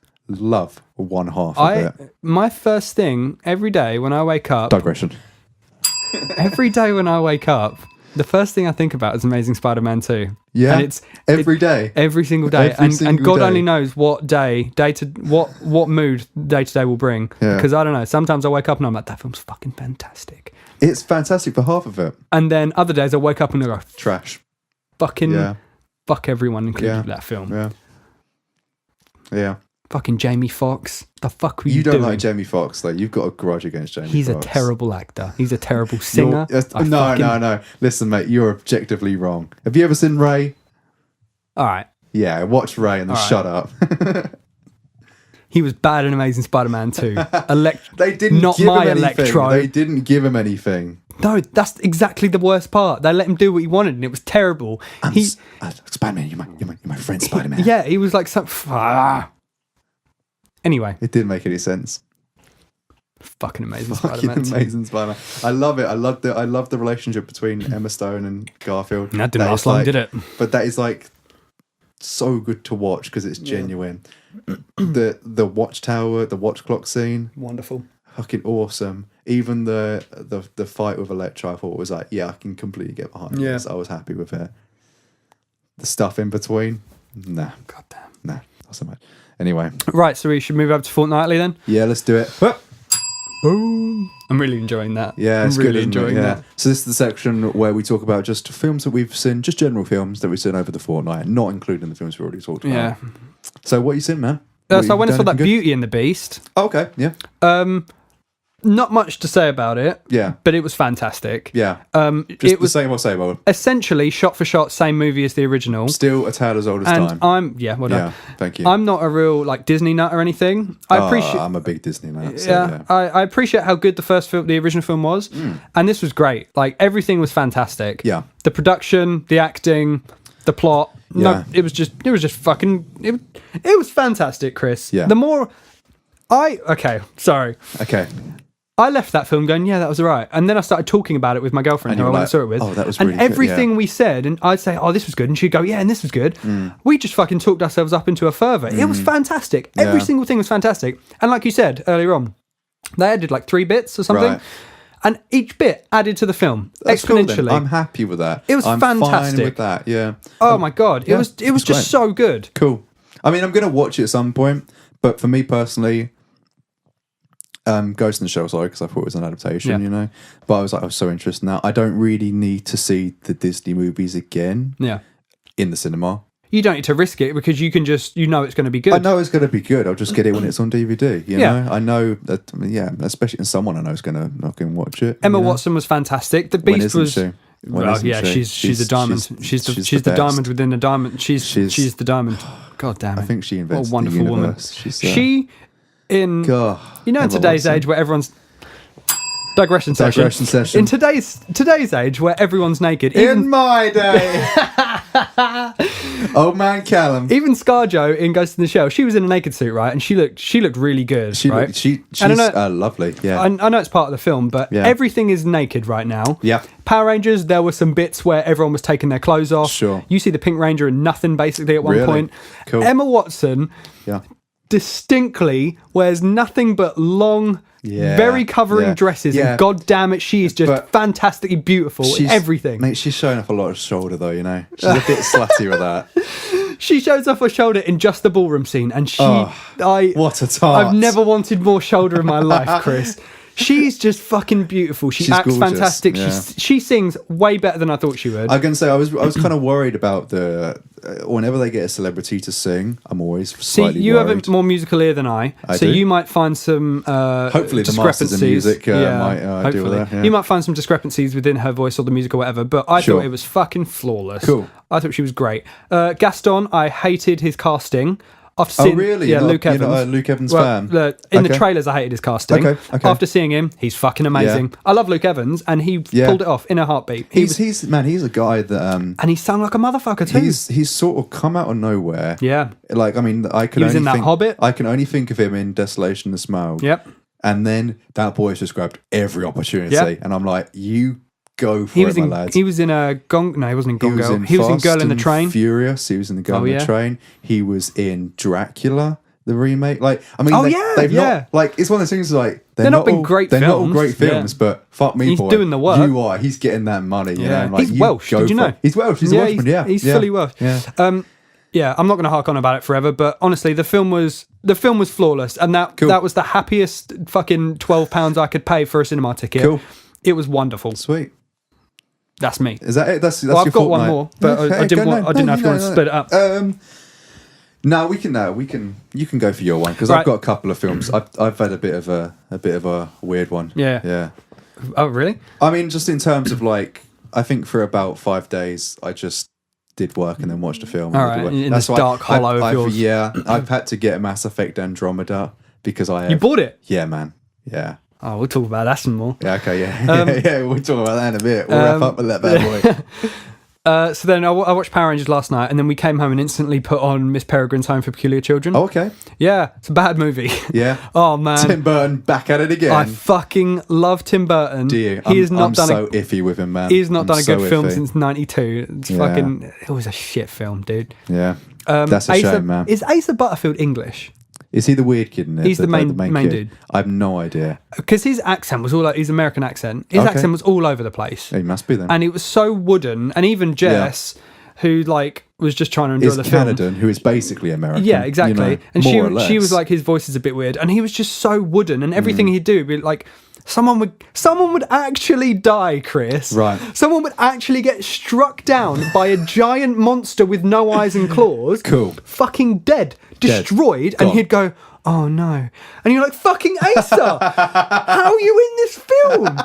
one half of it. My first thing every day when I wake up. Digression. Every day when I wake up, the first thing I think about is Amazing Spider-Man 2. Yeah, and it's every day, every single day, and God only knows what what mood day to day will bring. Because I don't know. Sometimes I wake up and I'm like, that film's fucking fantastic. It's fantastic for half of it, and then other days I wake up and I go, trash. Fucking fuck everyone, including that film. Yeah. Fucking Jamie Foxx. The fuck were you doing? You don't like Jamie Foxx, though. You've got a grudge against Jamie Foxx. He's a terrible actor. He's a terrible singer. No. Listen, mate, you're objectively wrong. Have you ever seen Ray? All right. Yeah, watch Ray and then shut up. He was bad in Amazing Spider-Man 2. They didn't not give my him anything. Electro. They didn't give him anything. No, that's exactly the worst part. They let him do what he wanted, and it was terrible. Spider-Man, you're my friend, Spider-Man. Yeah, he was like some. Anyway, it didn't make any sense. Fucking Amazing Spider-Man. Amazing Spider-Man. I love it. I love the relationship between Emma Stone and Garfield. That didn't last long, did it? But that is like so good to watch because it's genuine. The watchtower, the watch clock scene, wonderful, fucking awesome. Even the fight with Electro, I thought was like, I can completely get behind this. I was happy with it. The stuff in between, nah. Goddamn. Nah. Not so much. Anyway. Right, so we should move over to Fortnightly then? Yeah, let's do it. Boom. I'm really enjoying that. Yeah, it's I'm really good, enjoying that. So this is the section where we talk about just films that we've seen, just general films that we've seen over the fortnight, not including the films we already talked about. Yeah. So what you seen, man? So I went and saw that Beauty and the Beast. Oh, okay, yeah. Not much to say about it. Yeah. But it was fantastic. Yeah. It was the same or same old. essentially shot for shot same movie as the original. Still a tale as old as time. Well done. Thank you. I'm not a real Disney nut or anything. I'm a big Disney nut. So, yeah. I appreciate how good the original film was, and this was great. Like everything was fantastic. Yeah. The production, the acting, the plot. Yeah. No, it was just fucking. It was fantastic, Chris. Yeah. The more sorry. Okay. I left that film going, yeah, that was all right. And then I started talking about it with my girlfriend who I went and saw it with. Oh, that was really good. And everything we said, and I'd say, oh, this was good. And she'd go, yeah, and this was good. We just fucking talked ourselves up into a further. It was fantastic. Every single thing was fantastic. And like you said earlier on, they added like 3 bits or something. Right. And each bit added to the film exponentially. Cool, I'm happy with that. It was fantastic. Fine with that, yeah. Oh my God. It was just great. So good. Cool. I mean, I'm going to watch it at some point, but for me personally, Ghost in the Shell, sorry, because I thought it was an adaptation, you know. But I was so interested now. I don't really need to see the Disney movies again in the cinema. You don't need to risk it because you can just, it's going to be good. I know it's going to be good. I'll just get it when it's on DVD, you know. I know that, especially in someone I know is going to knock and watch it. Emma Watson was fantastic. The Beast was... She? She's a diamond. She's the diamond within the diamond. She's the diamond. God damn it. I think she invented a wonderful the universe. Woman. In today's age where everyone's digression session. In today's age where everyone's naked. In my day. Old man Callum. Even ScarJo in Ghost in the Shell, she was in a naked suit, right? And she looked really good. She's lovely. Yeah. I know it's part of the film, but everything is naked right now. Yeah. Power Rangers, there were some bits where everyone was taking their clothes off. Sure. You see the Pink Ranger and nothing basically at one point. Cool. Emma Watson distinctly wears nothing but long, very covering dresses, and god damn it, she is just fantastically beautiful in everything. Mate, she's showing off a lot of shoulder though, you know. She's a bit slutty with that. She shows off her shoulder in just the ballroom scene, and what a tart. I've never wanted more shoulder in my life, Chris. She's just fucking beautiful. She's acts gorgeous. Fantastic. Yeah. She sings way better than I thought she would. I'm going to say I was kind of worried about whenever they get a celebrity to sing. I'm always slightly you worried. have a more musical ear than I do. You might find some hopefully the masters of music might deal with that. Yeah. You might find some discrepancies within her voice or the music or whatever. But I thought it was fucking flawless. Cool. I thought she was great. Gaston, I hated his casting. After seeing, really? Yeah, Luke Evans. You're not a Luke Evans fan? In the trailers, I hated his casting. Okay. After seeing him, he's fucking amazing. Yeah. I love Luke Evans, and he pulled it off in a heartbeat. He's a guy that... and he sounded like a motherfucker too. He's sort of come out of nowhere. Yeah. Like, I mean, he was in that Hobbit. I can only think of him in Desolation and Smaug. Yep. And then that boy's just grabbed every opportunity. Yep. And I'm like, you... Go for it, my lads. He was in a Gone... No, he wasn't in Gone Girl. He was in Girl in the Train. Furious. He was in the Girl in the Train. He was in Dracula, the remake. Like, I mean, they've not... Like, it's one of those things like... They're not been great films. They're not all great films, but fuck me, he's boy. He's doing the work. You are. He's getting that money, you know? Like, he's Welsh, did you know? He's Welsh. He's a Welshman, He's fully Welsh. Yeah. I'm not going to hark on about it forever, but honestly, the film was flawless, and that was the happiest fucking £12 I could pay for a cinema ticket. Cool. It was wonderful. Sweet. That's me. Is that it? That's I've got one night. more, but I didn't know if you want to split it up. No, we can. You can go for your one because I've got a couple of films. I've had a bit of a weird one. Yeah. Oh, really? I mean, just in terms of like, I think for about 5 days, I just did work and then watched a film. All right, in this dark hollow of yours. Yeah, I've had to get Mass Effect Andromeda because You bought it? Yeah, man. Yeah. Oh, we'll talk about that some more. Yeah, okay, yeah. We'll talk about that in a bit. We'll wrap up with that bad boy. So then I watched Power Rangers last night, and then we came home and instantly put on Miss Peregrine's Home for Peculiar Children. Oh, okay. Yeah, it's a bad movie. Yeah. Oh, man. Tim Burton back at it again. I fucking love Tim Burton. Do you? I'm so iffy with him, man. He's not done a good film since 92. It's it was a shit film, dude. Yeah. That's a shame, man. Is Asa Butterfield English? Is he the weird kid in it? He's the main dude. I have no idea. Because his accent was his American accent. His accent was all over the place. He must be then. And it was so wooden. And even Jess, who was just trying to enjoy the film. Canadian, who is basically American. Yeah, exactly. You know, and she was less. like, his voice is a bit weird, and he was just so wooden, and everything he'd do would be like, someone would actually die, Chris. Right. Someone would actually get struck down by a giant monster with no eyes and claws. Cool. Fucking dead, destroyed, and he'd go, oh no. And you're like, fucking Asa, how are you in this film?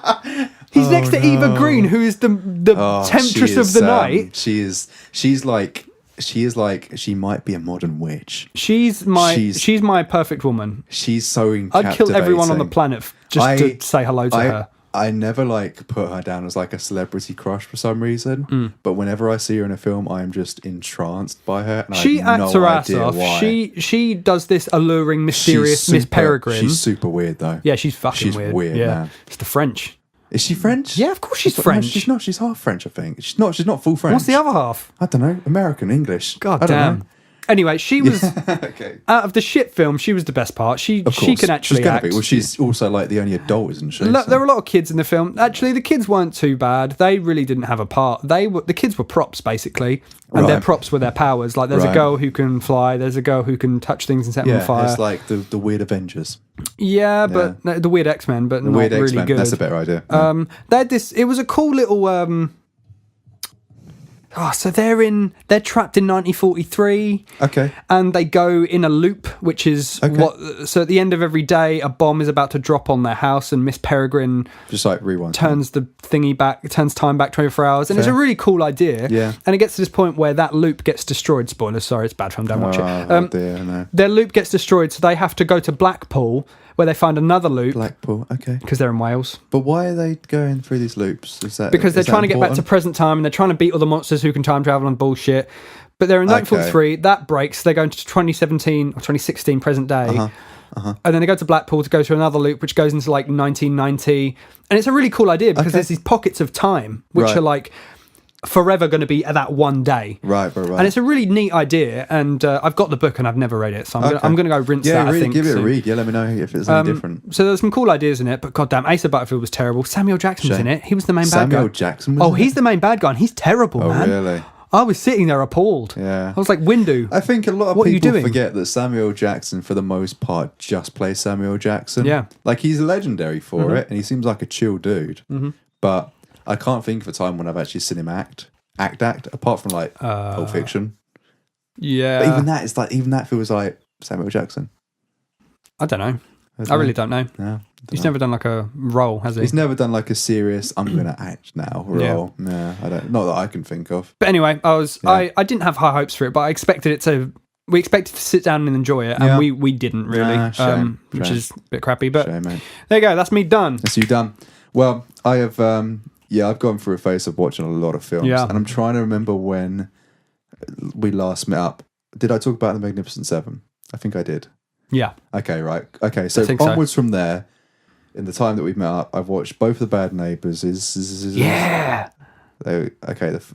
He's next to Eva Green, who is the temptress of the night. She might be a modern witch. She's my perfect woman. She's so I'd kill everyone on the planet just to say hello to her. I never put her down as like a celebrity crush for some reason, but whenever I see her in a film, I am just entranced by her. And she I have acts no her ass idea off. why. She does this alluring, mysterious Miss Peregrine. She's super weird though. Yeah, she's fucking weird. She's weird, man. It's the French. Is she French? Yeah, of course she's French. No, she's not. She's half French, I think. She's not full French. What's the other half? I don't know. American, English. God damn. Anyway, she was okay. Out of the shit film. She was the best part. She can actually act. Well, she's also like the only adult, isn't she? There were a lot of kids in the film. Actually, the kids weren't too bad. They really didn't have a part. The kids were props basically, and their props were their powers. Like there's a girl who can fly. There's a girl who can touch things and set them on fire. It's like the Weird Avengers. Yeah, but the Weird X-Men, but not really X-Men, good. That's a better idea. They had this. It was a cool little. So they're trapped in 1943. Okay. And they go in a loop, which is so at the end of every day, a bomb is about to drop on their house, and Miss Peregrine just like rewind turns the thingy back, turns time back 24 hours, and it's a really cool idea. Yeah. And it gets to this point where that loop gets destroyed. Spoilers, sorry, it's bad film, don't watch it. Oh dear, no. Their loop gets destroyed, so they have to go to Blackpool, where they find another loop. Blackpool, okay. Because they're in Wales. But why are they going through these loops? Because they're trying to get back to present time, and they're trying to beat all the monsters who can time travel and bullshit. But they're in 1943, that breaks, they go into 2017 or 2016 present day. And then they go to Blackpool to go to another loop, which goes into like 1990. And it's a really cool idea because there's these pockets of time, which are like forever going to be at that one day. Right. And it's a really neat idea, and I've got the book and I've never read it, so I'm going to go rinse that. Yeah, I think, give it a read. Yeah, let me know if it's any different. So there's some cool ideas in it, but goddamn, Asa Butterfield was terrible. Samuel Jackson's in it. He was the main bad guy. Samuel Jackson was in it? He's the main bad guy, and he's terrible, man. Oh, really? I was sitting there appalled. Yeah. I was like, Windu. I think a lot of people forget that Samuel Jackson, for the most part, just plays Samuel Jackson. Yeah. Like, he's legendary for it, and he seems like a chill dude. But I can't think of a time when I've actually seen him act, apart from like Pulp Fiction. Yeah. But even that feels like Samuel Jackson. I don't know. I really don't know. No, He's never done like a role, has he? He's never done like a serious "I'm going to act now" role. Yeah, I don't. Not that I can think of. But anyway, I didn't have high hopes for it, but I expected it to. We expected to sit down and enjoy it, and we didn't really, shame. Which is a bit crappy. But shame, mate. There you go. That's me done. That's you done. Well, I have. I've gone through a phase of watching a lot of films, and I'm trying to remember when we last met up. Did I talk about The Magnificent Seven? I think I did. Yeah. Okay, right. Okay, so onwards from there, in the time that we've met up, I've watched both The Bad Neighbours. Yeah. Okay,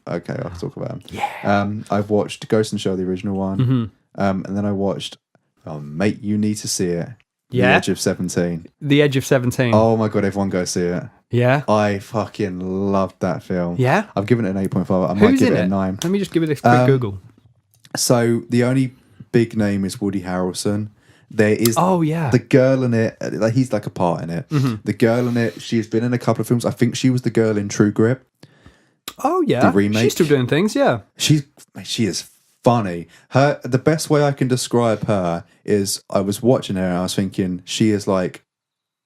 I'll talk about them. Yeah. I've watched Ghost in the Shell, the original one. And then I watched, mate, you need to see it. Yeah. The Edge of 17. The Edge of 17. Oh my God, everyone go see it. Yeah. I fucking loved that film. Yeah. I've given it an 8.5. I might give it a 9. Let me just give it a quick Google. So the only big name is Woody Harrelson. There is the girl in it, like he's like a part in it. The girl in it, she's been in a couple of films. I think she was the girl in True Grit. Oh yeah, the remake. She's still doing things. Yeah, she is funny. The best way I can describe her is I was watching her and I was thinking she is like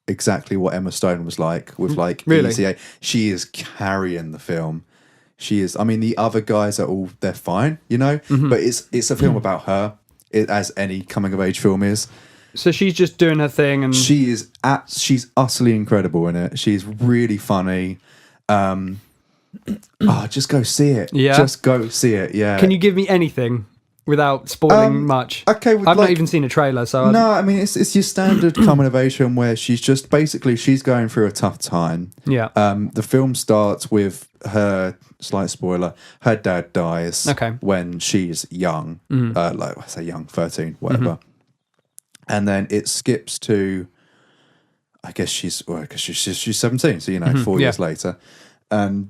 exactly what Emma Stone was like with like really? ECA. She is carrying the film. She is. I mean, the other guys are they're fine, you know, but it's a film about her. As any coming of age film is. So she's just doing her thing, and she's utterly incredible in it. She's really funny. Just go see it. Yeah, just go see it. Yeah. Can you give me anything without spoiling much? Okay, I've not even seen a trailer, so no. I mean, it's your standard coming of age film where she's just basically she's going through a tough time. Yeah. The film starts with her. Slight spoiler: her dad dies. When she's young, like I say, young, 13, whatever. And then it skips to, I guess she's 17, so 4 years later, and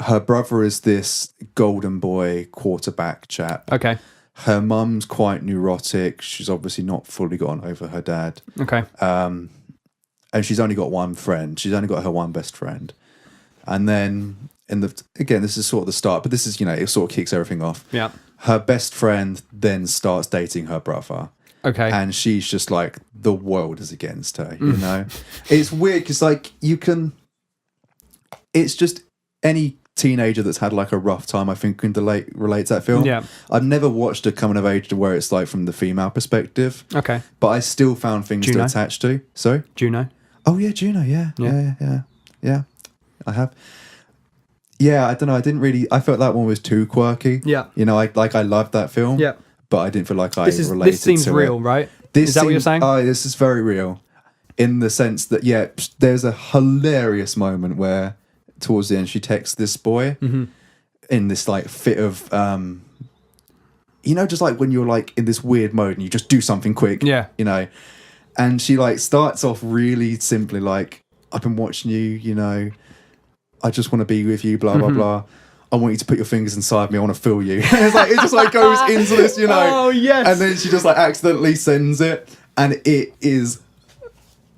her brother is this golden boy quarterback chap. Okay. Her mum's quite neurotic. She's obviously not fully gotten over her dad. Okay. And she's only got one friend. She's only got her one best friend. And then again, this is sort of the start, but this is, it sort of kicks everything off. Yeah. Her best friend then starts dating her brother. Okay. And she's just like, the world is against her, you know? It's weird because, like, it's just any teenager that's had, like, a rough time, I think, can relate to that film. Yeah. I've never watched a coming of age where it's, like, from the female perspective. Okay. But I still found things to attach to. Sorry? Juno. Oh, yeah, Juno, yeah. I have. Yeah, I don't know. I felt that one was too quirky. Yeah. I loved that film. Yeah. But I didn't feel like related to it. This seems real, right? Is that what you're saying? Oh, this is very real. In the sense that, there's a hilarious moment where towards the end she texts this boy in this like fit of, just like when you're like in this weird mode and you just do something quick. Yeah. And she like starts off really simply like, I've been watching you, I just want to be with you, blah, blah, blah. I want you to put your fingers inside me. I want to feel you. And it just like goes into this, Oh, yes. And then she just like accidentally sends it. And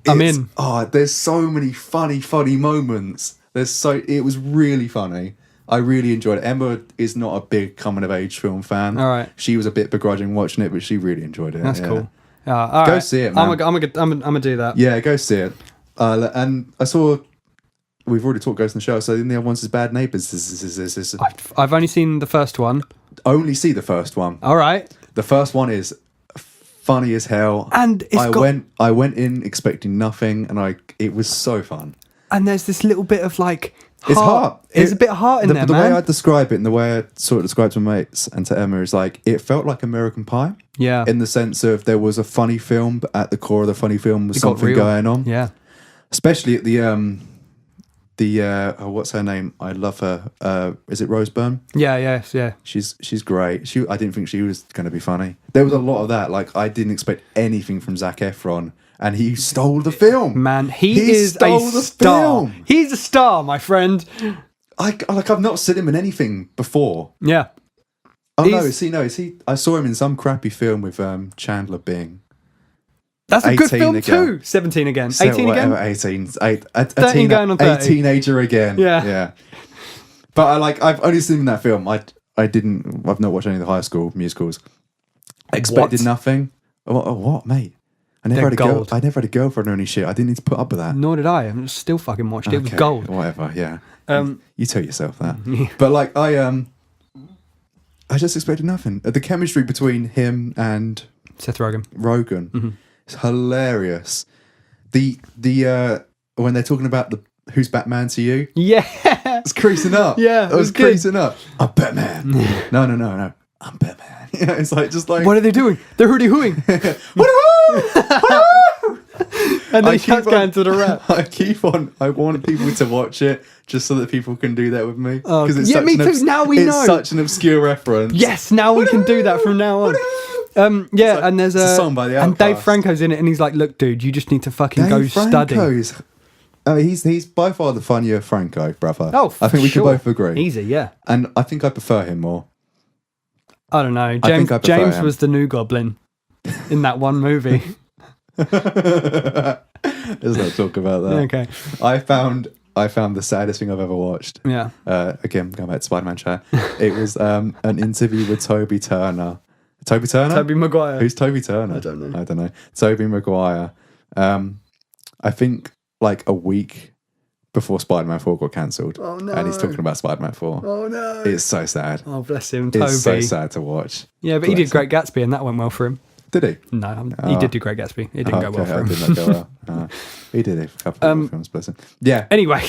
I'm in. Oh, there's so many funny moments. It was really funny. I really enjoyed it. Emma is not a big coming of age film fan. All right. She was a bit begrudging watching it, but she really enjoyed it. That's cool. All go right. see it, man. I'm gonna do that. Yeah, go see it. And I saw. We've already talked Ghost in the Shell, so the other one's is Bad Neighbours. I've only seen the first one. Only see the first one. All right. The first one is funny as hell. And I went in expecting nothing, and it was so fun. And there's this little bit of like heart. It's heart. There's a bit of heart in there, the man. way I describe it and the way I sort of describe to my mates and to Emma is like, it felt like American Pie. Yeah. In the sense of there was a funny film, but at the core of the funny film was something going on. Yeah. Especially at the what's her name? I love her. Is it Rose Byrne? Yeah. She's great. I didn't think she was going to be funny. There was a lot of that. Like I didn't expect anything from Zac Efron, and he stole the film. Man, he is a star. He's a star, my friend. I've not seen him in anything before. Yeah. Oh no, is he? I saw him in some crappy film with Chandler Bing. That's a good film too. 17 again. 18 again? 18. 13 going on 30. A teenager again. Yeah. But I've only seen that film. I've not watched any of the high school musicals. Expected nothing. What, mate? I never had a girlfriend or any shit. I didn't need to put up with that. Nor did I. I'm still fucking watched it. It was gold. Whatever, yeah. You tell yourself that. But I just expected nothing. The chemistry between him and Seth Rogen. Mm-hmm. It's hilarious. The when they're talking about who's Batman to you? Yeah, it's creasing up. Yeah, it was creasing up. I'm Batman. No. I'm Batman. It's like what are they doing? They're hooty-hooing. And then he keeps going to the rap. I want people to watch it just so that people can do that with me. Me too. Now we know. It's such an obscure reference. Yes, now we can do that from now on. And there's a song by the Outcast. And Dave Franco's in it, and he's like, "Look, dude, you just need to fucking go study." He's by far the funnier Franco brother. Oh, I think we can both agree. Easy, yeah. And I think I prefer him more. I don't know. I James was the new Goblin in that one movie. Let's not talk about that. Okay. I found the saddest thing I've ever watched. Yeah. Again, going back to Spider-Man chat. It was an interview with Toby Turner. Toby Turner? Toby Maguire. Who's Toby Turner? I don't know. Toby Maguire. I think like a week before Spider-Man 4 got cancelled. Oh no. And he's talking about Spider-Man 4. Oh no. It's so sad. Oh, bless him, Toby. It's so sad to watch. Yeah, but he did Great Gatsby and that went well for him. Did he? No, he did do Great Gatsby. It didn't go well for him. It did not go well. He did a couple of films, bless him. Yeah. Anyway.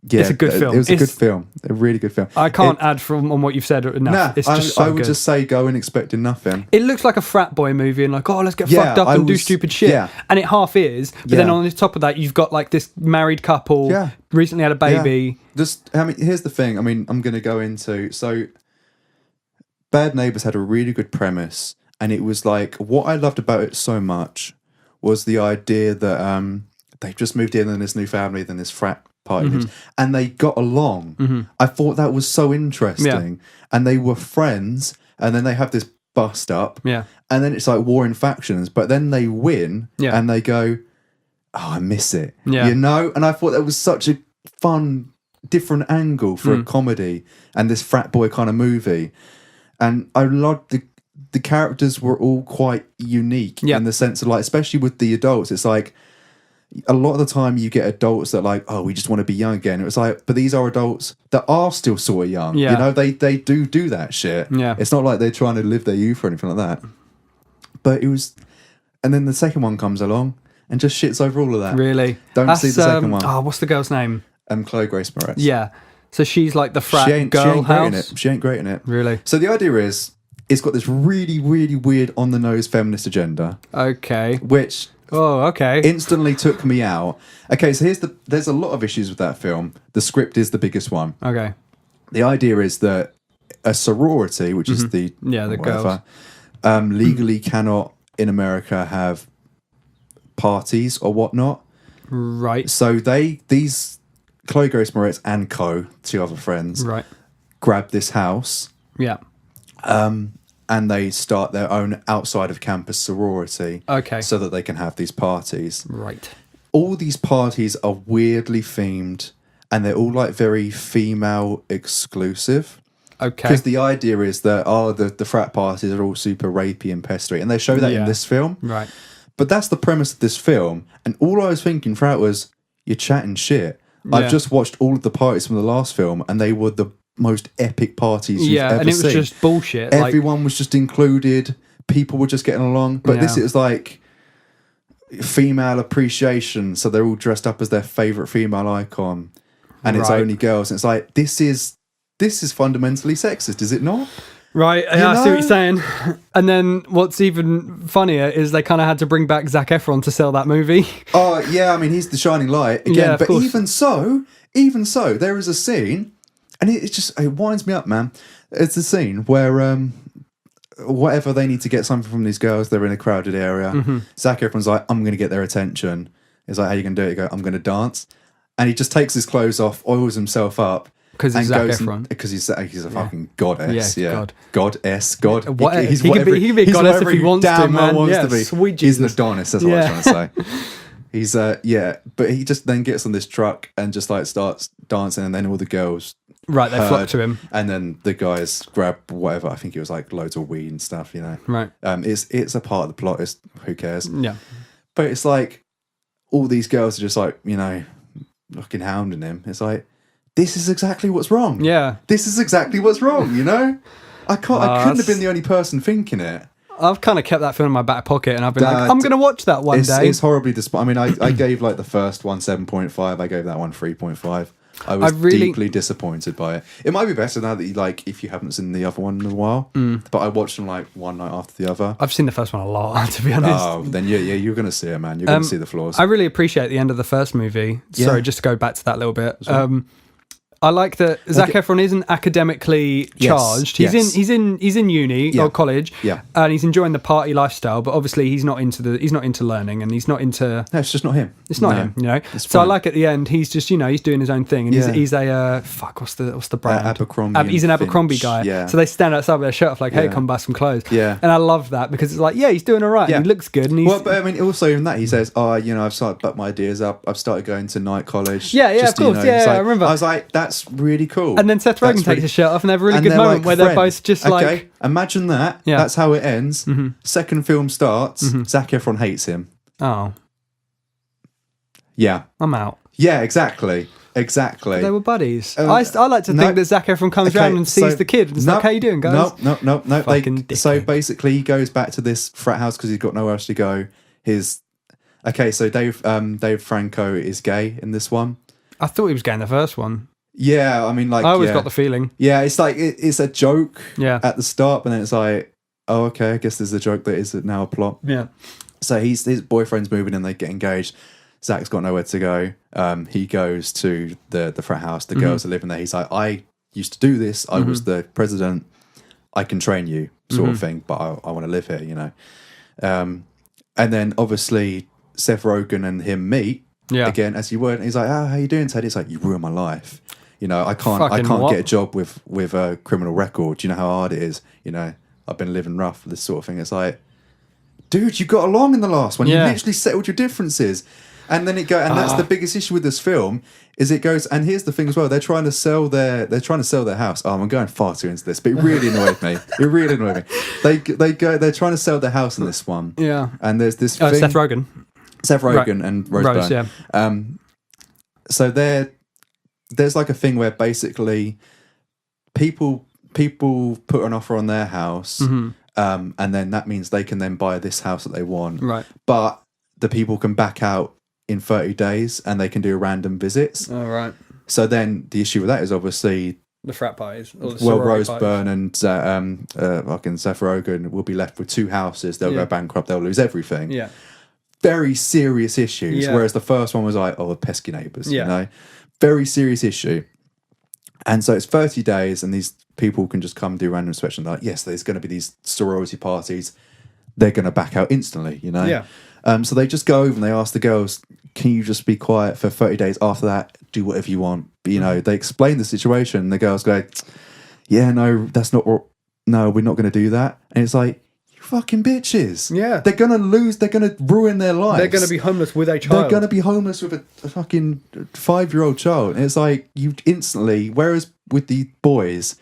Yeah, it's a good film. It was a good film. A really good film. I can't add on what you've said enough. It's just so I would good. just say go in expecting nothing. It looks like a frat boy movie and like, let's get fucked up and do stupid shit. Yeah. And it half is. But then on the top of that, you've got like this married couple, recently had a baby. Yeah. Here's the thing. I'm going to go into... So, Bad Neighbours had a really good premise. And it was like, what I loved about it so much was the idea that they've just moved in this new family, then this frat party, and they got along. I thought that was so interesting, and they were friends, and then they have this bust up, and then it's like warring factions, but then they win, and they go, oh, I miss it, you know. And I thought that was such a fun, different angle for a comedy and this frat boy kind of movie, and I loved the characters were all quite unique in the sense of like, especially with the adults, it's like a lot of the time you get adults that like, oh, we just want to be young again. It was like, but these are adults that are still sort of young. You know, they do that shit. Yeah. It's not like they're trying to live their youth or anything like that. But it was, and then the second one comes along and just shits over all of that. Really? Don't see the second one. Oh, what's the girl's name? Chloe Grace Moretz. Yeah. So she's like the frat girl house. She ain't great in it. Really? So the idea is, it's got this really, really weird on-the-nose feminist agenda. Okay. Which... Oh, okay. Instantly took me out. Okay, so there's a lot of issues with that film. The script is the biggest one. Okay. The idea is that a sorority, which is the girls, legally cannot in America have parties or whatnot. Right. So these Chloe Grace Moretz and two other friends, grab this house. Yeah. And they start their own outside of campus sorority. Okay. So that they can have these parties. Right. All these parties are weirdly themed, and they're all like very female exclusive. Okay. Because the idea is that the frat parties are all super rapey and pestery, and they show that in this film. Right. But that's the premise of this film, and all I was thinking throughout was, you're chatting shit. Yeah. I've just watched all of the parties from the last film, and they were the most epic parties you've ever seen. And it was just bullshit. Everyone was just included. People were just getting along. But this is like female appreciation. So they're all dressed up as their favourite female icon. And it's only girls. And it's like, this is fundamentally sexist, is it not? Right, I see what you're saying. And then what's even funnier is they kind of had to bring back Zac Efron to sell that movie. Oh, yeah, I mean, he's the shining light again. Yeah, but even so, there is a scene, and it winds me up, man. It's a scene where whatever they need to get something from these girls, they're in a crowded area. Zac Efron's like, I'm going to get their attention. He's like, how you going to do it? You go, I'm going to dance. And he just takes his clothes off, oils himself up. Because he's Zac Efron. Because he's a fucking goddess. Yeah, goddess. He can be a goddess if he wants to, man. To be. Sweet Jesus. He's an Adonis, that's what I was trying to say. He's, but he just then gets on this truck and just like starts dancing, and then all the girls... Right, they flock to him. And then the guys grab whatever, I think it was like loads of weed and stuff, you know. Right. It's a part of the plot, who cares? Yeah. But it's like, all these girls are just like, you know, fucking hounding him. It's like, this is exactly what's wrong. Yeah. This is exactly what's wrong, you know? I couldn't have been the only person thinking it. I've kind of kept that film in my back pocket, and I've been like, I'm going to watch that one day. It's horribly disappointing. I mean, I gave like the first one 7.5. I gave that one 3.5. I was deeply disappointed by it. It might be better now that if you haven't seen the other one in a while. But I watched them like one night after the other. I've seen the first one a lot, to be honest. Oh, then you're going to see it, man. You're going to see the flaws. I really appreciate the end of the first movie. Yeah. Sorry, just to go back to that little bit. I like that Zac Efron isn't academically charged. He's in uni or college, and he's enjoying the party lifestyle. But obviously, he's not into learning, and he's not into. No, it's just not him. It's not him, you know. So I like at the end, he's just he's doing his own thing, and he's a what's the brand? Abercrombie. He's an Abercrombie guy. Yeah. So they stand outside with their shirt off, like, "Hey, come buy some clothes." Yeah. And I love that because it's like, he's doing all right. Yeah. And he looks good, and he's. Well, but I mean, also in that he says, I've started butt my ideas up. I've started going to night college. Yeah, of course. I remember. I was like, that's really cool. And then Seth Rogen takes his shirt off, and they have a really good moment where they're both just like... Okay, imagine that. Yeah. That's how it ends. Second film starts. Zac Efron hates him. Oh. Yeah. I'm out. Yeah, exactly. They were buddies. I like to think that Zac Efron comes around and sees the kid and is like, how you doing, guys? No. So basically, he goes back to this frat house because he's got nowhere else to go. So Dave Franco is gay in this one. I thought he was gay in the first one. Yeah, I mean, like... I always got the feeling. Yeah, it's like, it's a joke at the start, but then it's like, oh, okay, I guess there's a joke that is now a plot. Yeah. So his boyfriend's moving and they get engaged. Zac's got nowhere to go. He goes to the frat house. The girls are living there. He's like, I used to do this. I was the president. I can train you, sort of thing, but I want to live here, you know. And then, obviously, Seth Rogen and him meet, again, as you were. And he's like, "Oh, how you doing, Ted?" He's like, "You ruined my life. You know, I can't get a job with a criminal record. Do you know how hard it is? You know, I've been living rough, this sort of thing." It's like, dude, you got along in the last one. You literally settled your differences. And then that's the biggest issue with this film is it goes, and here's the thing as well, they're trying to sell their house. Oh, I'm going far too into this, but it really annoyed me. It really annoyed me. They're trying to sell their house in this one. Yeah. And there's this thing, Seth Rogen and Rose Byrne. Yeah. So there's like a thing where basically people put an offer on their house, and then that means they can then buy this house that they want. Right. But the people can back out in 30 days and they can do random visits. Oh, right. So then the issue with that is obviously the frat parties. Rose Byrne and fucking Seth Rogen will be left with 2 houses. They'll go bankrupt. They'll lose everything. Yeah. Very serious issues. Yeah. Whereas the first one was like, the pesky neighbours. Yeah. You know, very serious issue. And so it's 30 days, and these people can just come do random inspection. Like, yes, there's going to be these sorority parties. They're going to back out instantly. You know. Yeah. So they just go over and they ask the girls, "Can you just be quiet for 30 days? After that, do whatever you want." But, you know, they explain the situation. The girls go, "Yeah, no, that's not what. No, we're not going to do that." And it's like, you fucking bitches. Yeah, they're going to lose. They're going to ruin their lives. They're going to be homeless with a child. They're going to be homeless with a fucking 5-year-old child. And it's like you instantly. Whereas with the boys,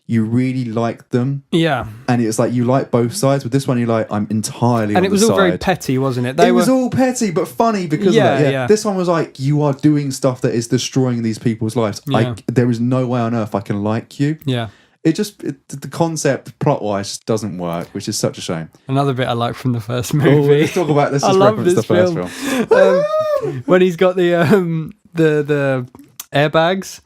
you really like them. Yeah. And it's like you like both sides. With this one, you're like, I'm entirely on the side. And it was all very petty, wasn't it? It was all petty, but funny because of that. Yeah. This one was like, you are doing stuff that is destroying these people's lives. Yeah. There is no way on earth I can like you. Yeah. The concept, plot-wise, just doesn't work, which is such a shame. Another bit I like from the first movie. Let's talk about this. I love this first film. When he's got the airbags.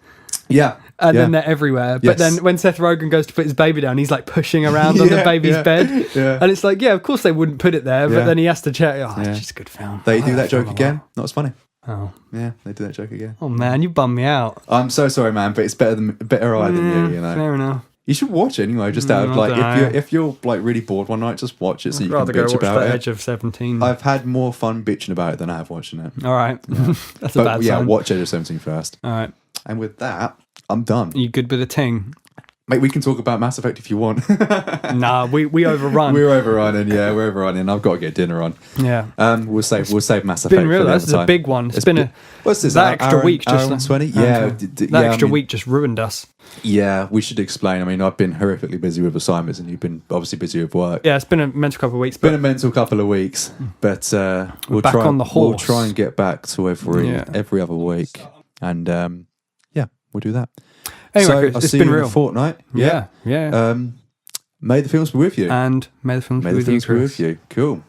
Yeah. And then they're everywhere. But then when Seth Rogen goes to put his baby down, he's like pushing around on the baby's bed. Yeah. And it's like, of course they wouldn't put it there, but then he has to check. It's just a good film. They do that joke again. Not as funny. Oh. Yeah, they do that joke again. Oh man, you bummed me out. I'm so sorry, man, but it's better eye than you know. Fair enough. You should watch it anyway, just out of like if you're like really bored one night, just watch it so you can bitch about it. Edge of 17. I've had more fun bitching about it than I have watching it. All right. Yeah. That's a bad sign. Yeah, watch Edge of 17 first. All right. And with that, I'm done. You good with a ting? Mate, we can talk about Mass Effect if you want. Nah, we overrun. We're overrunning, yeah, we're overrunning. I've got to get dinner on. Yeah. We'll save Mass Effect. Been real. This is a big one. It's been what's this? That extra week just 20. Yeah. That extra week just ruined us. Yeah, we should explain. I mean, I've been horrifically busy with assignments, and you've been obviously busy with work. Yeah, it's been a mental couple of weeks. Been a mental couple of weeks, but we'll back try on the horse. We'll try and get back to every other week, and we'll do that. Anyway, so I'll see you in a fortnight. Yeah. May the films be with you. And may the films be with you. Cool.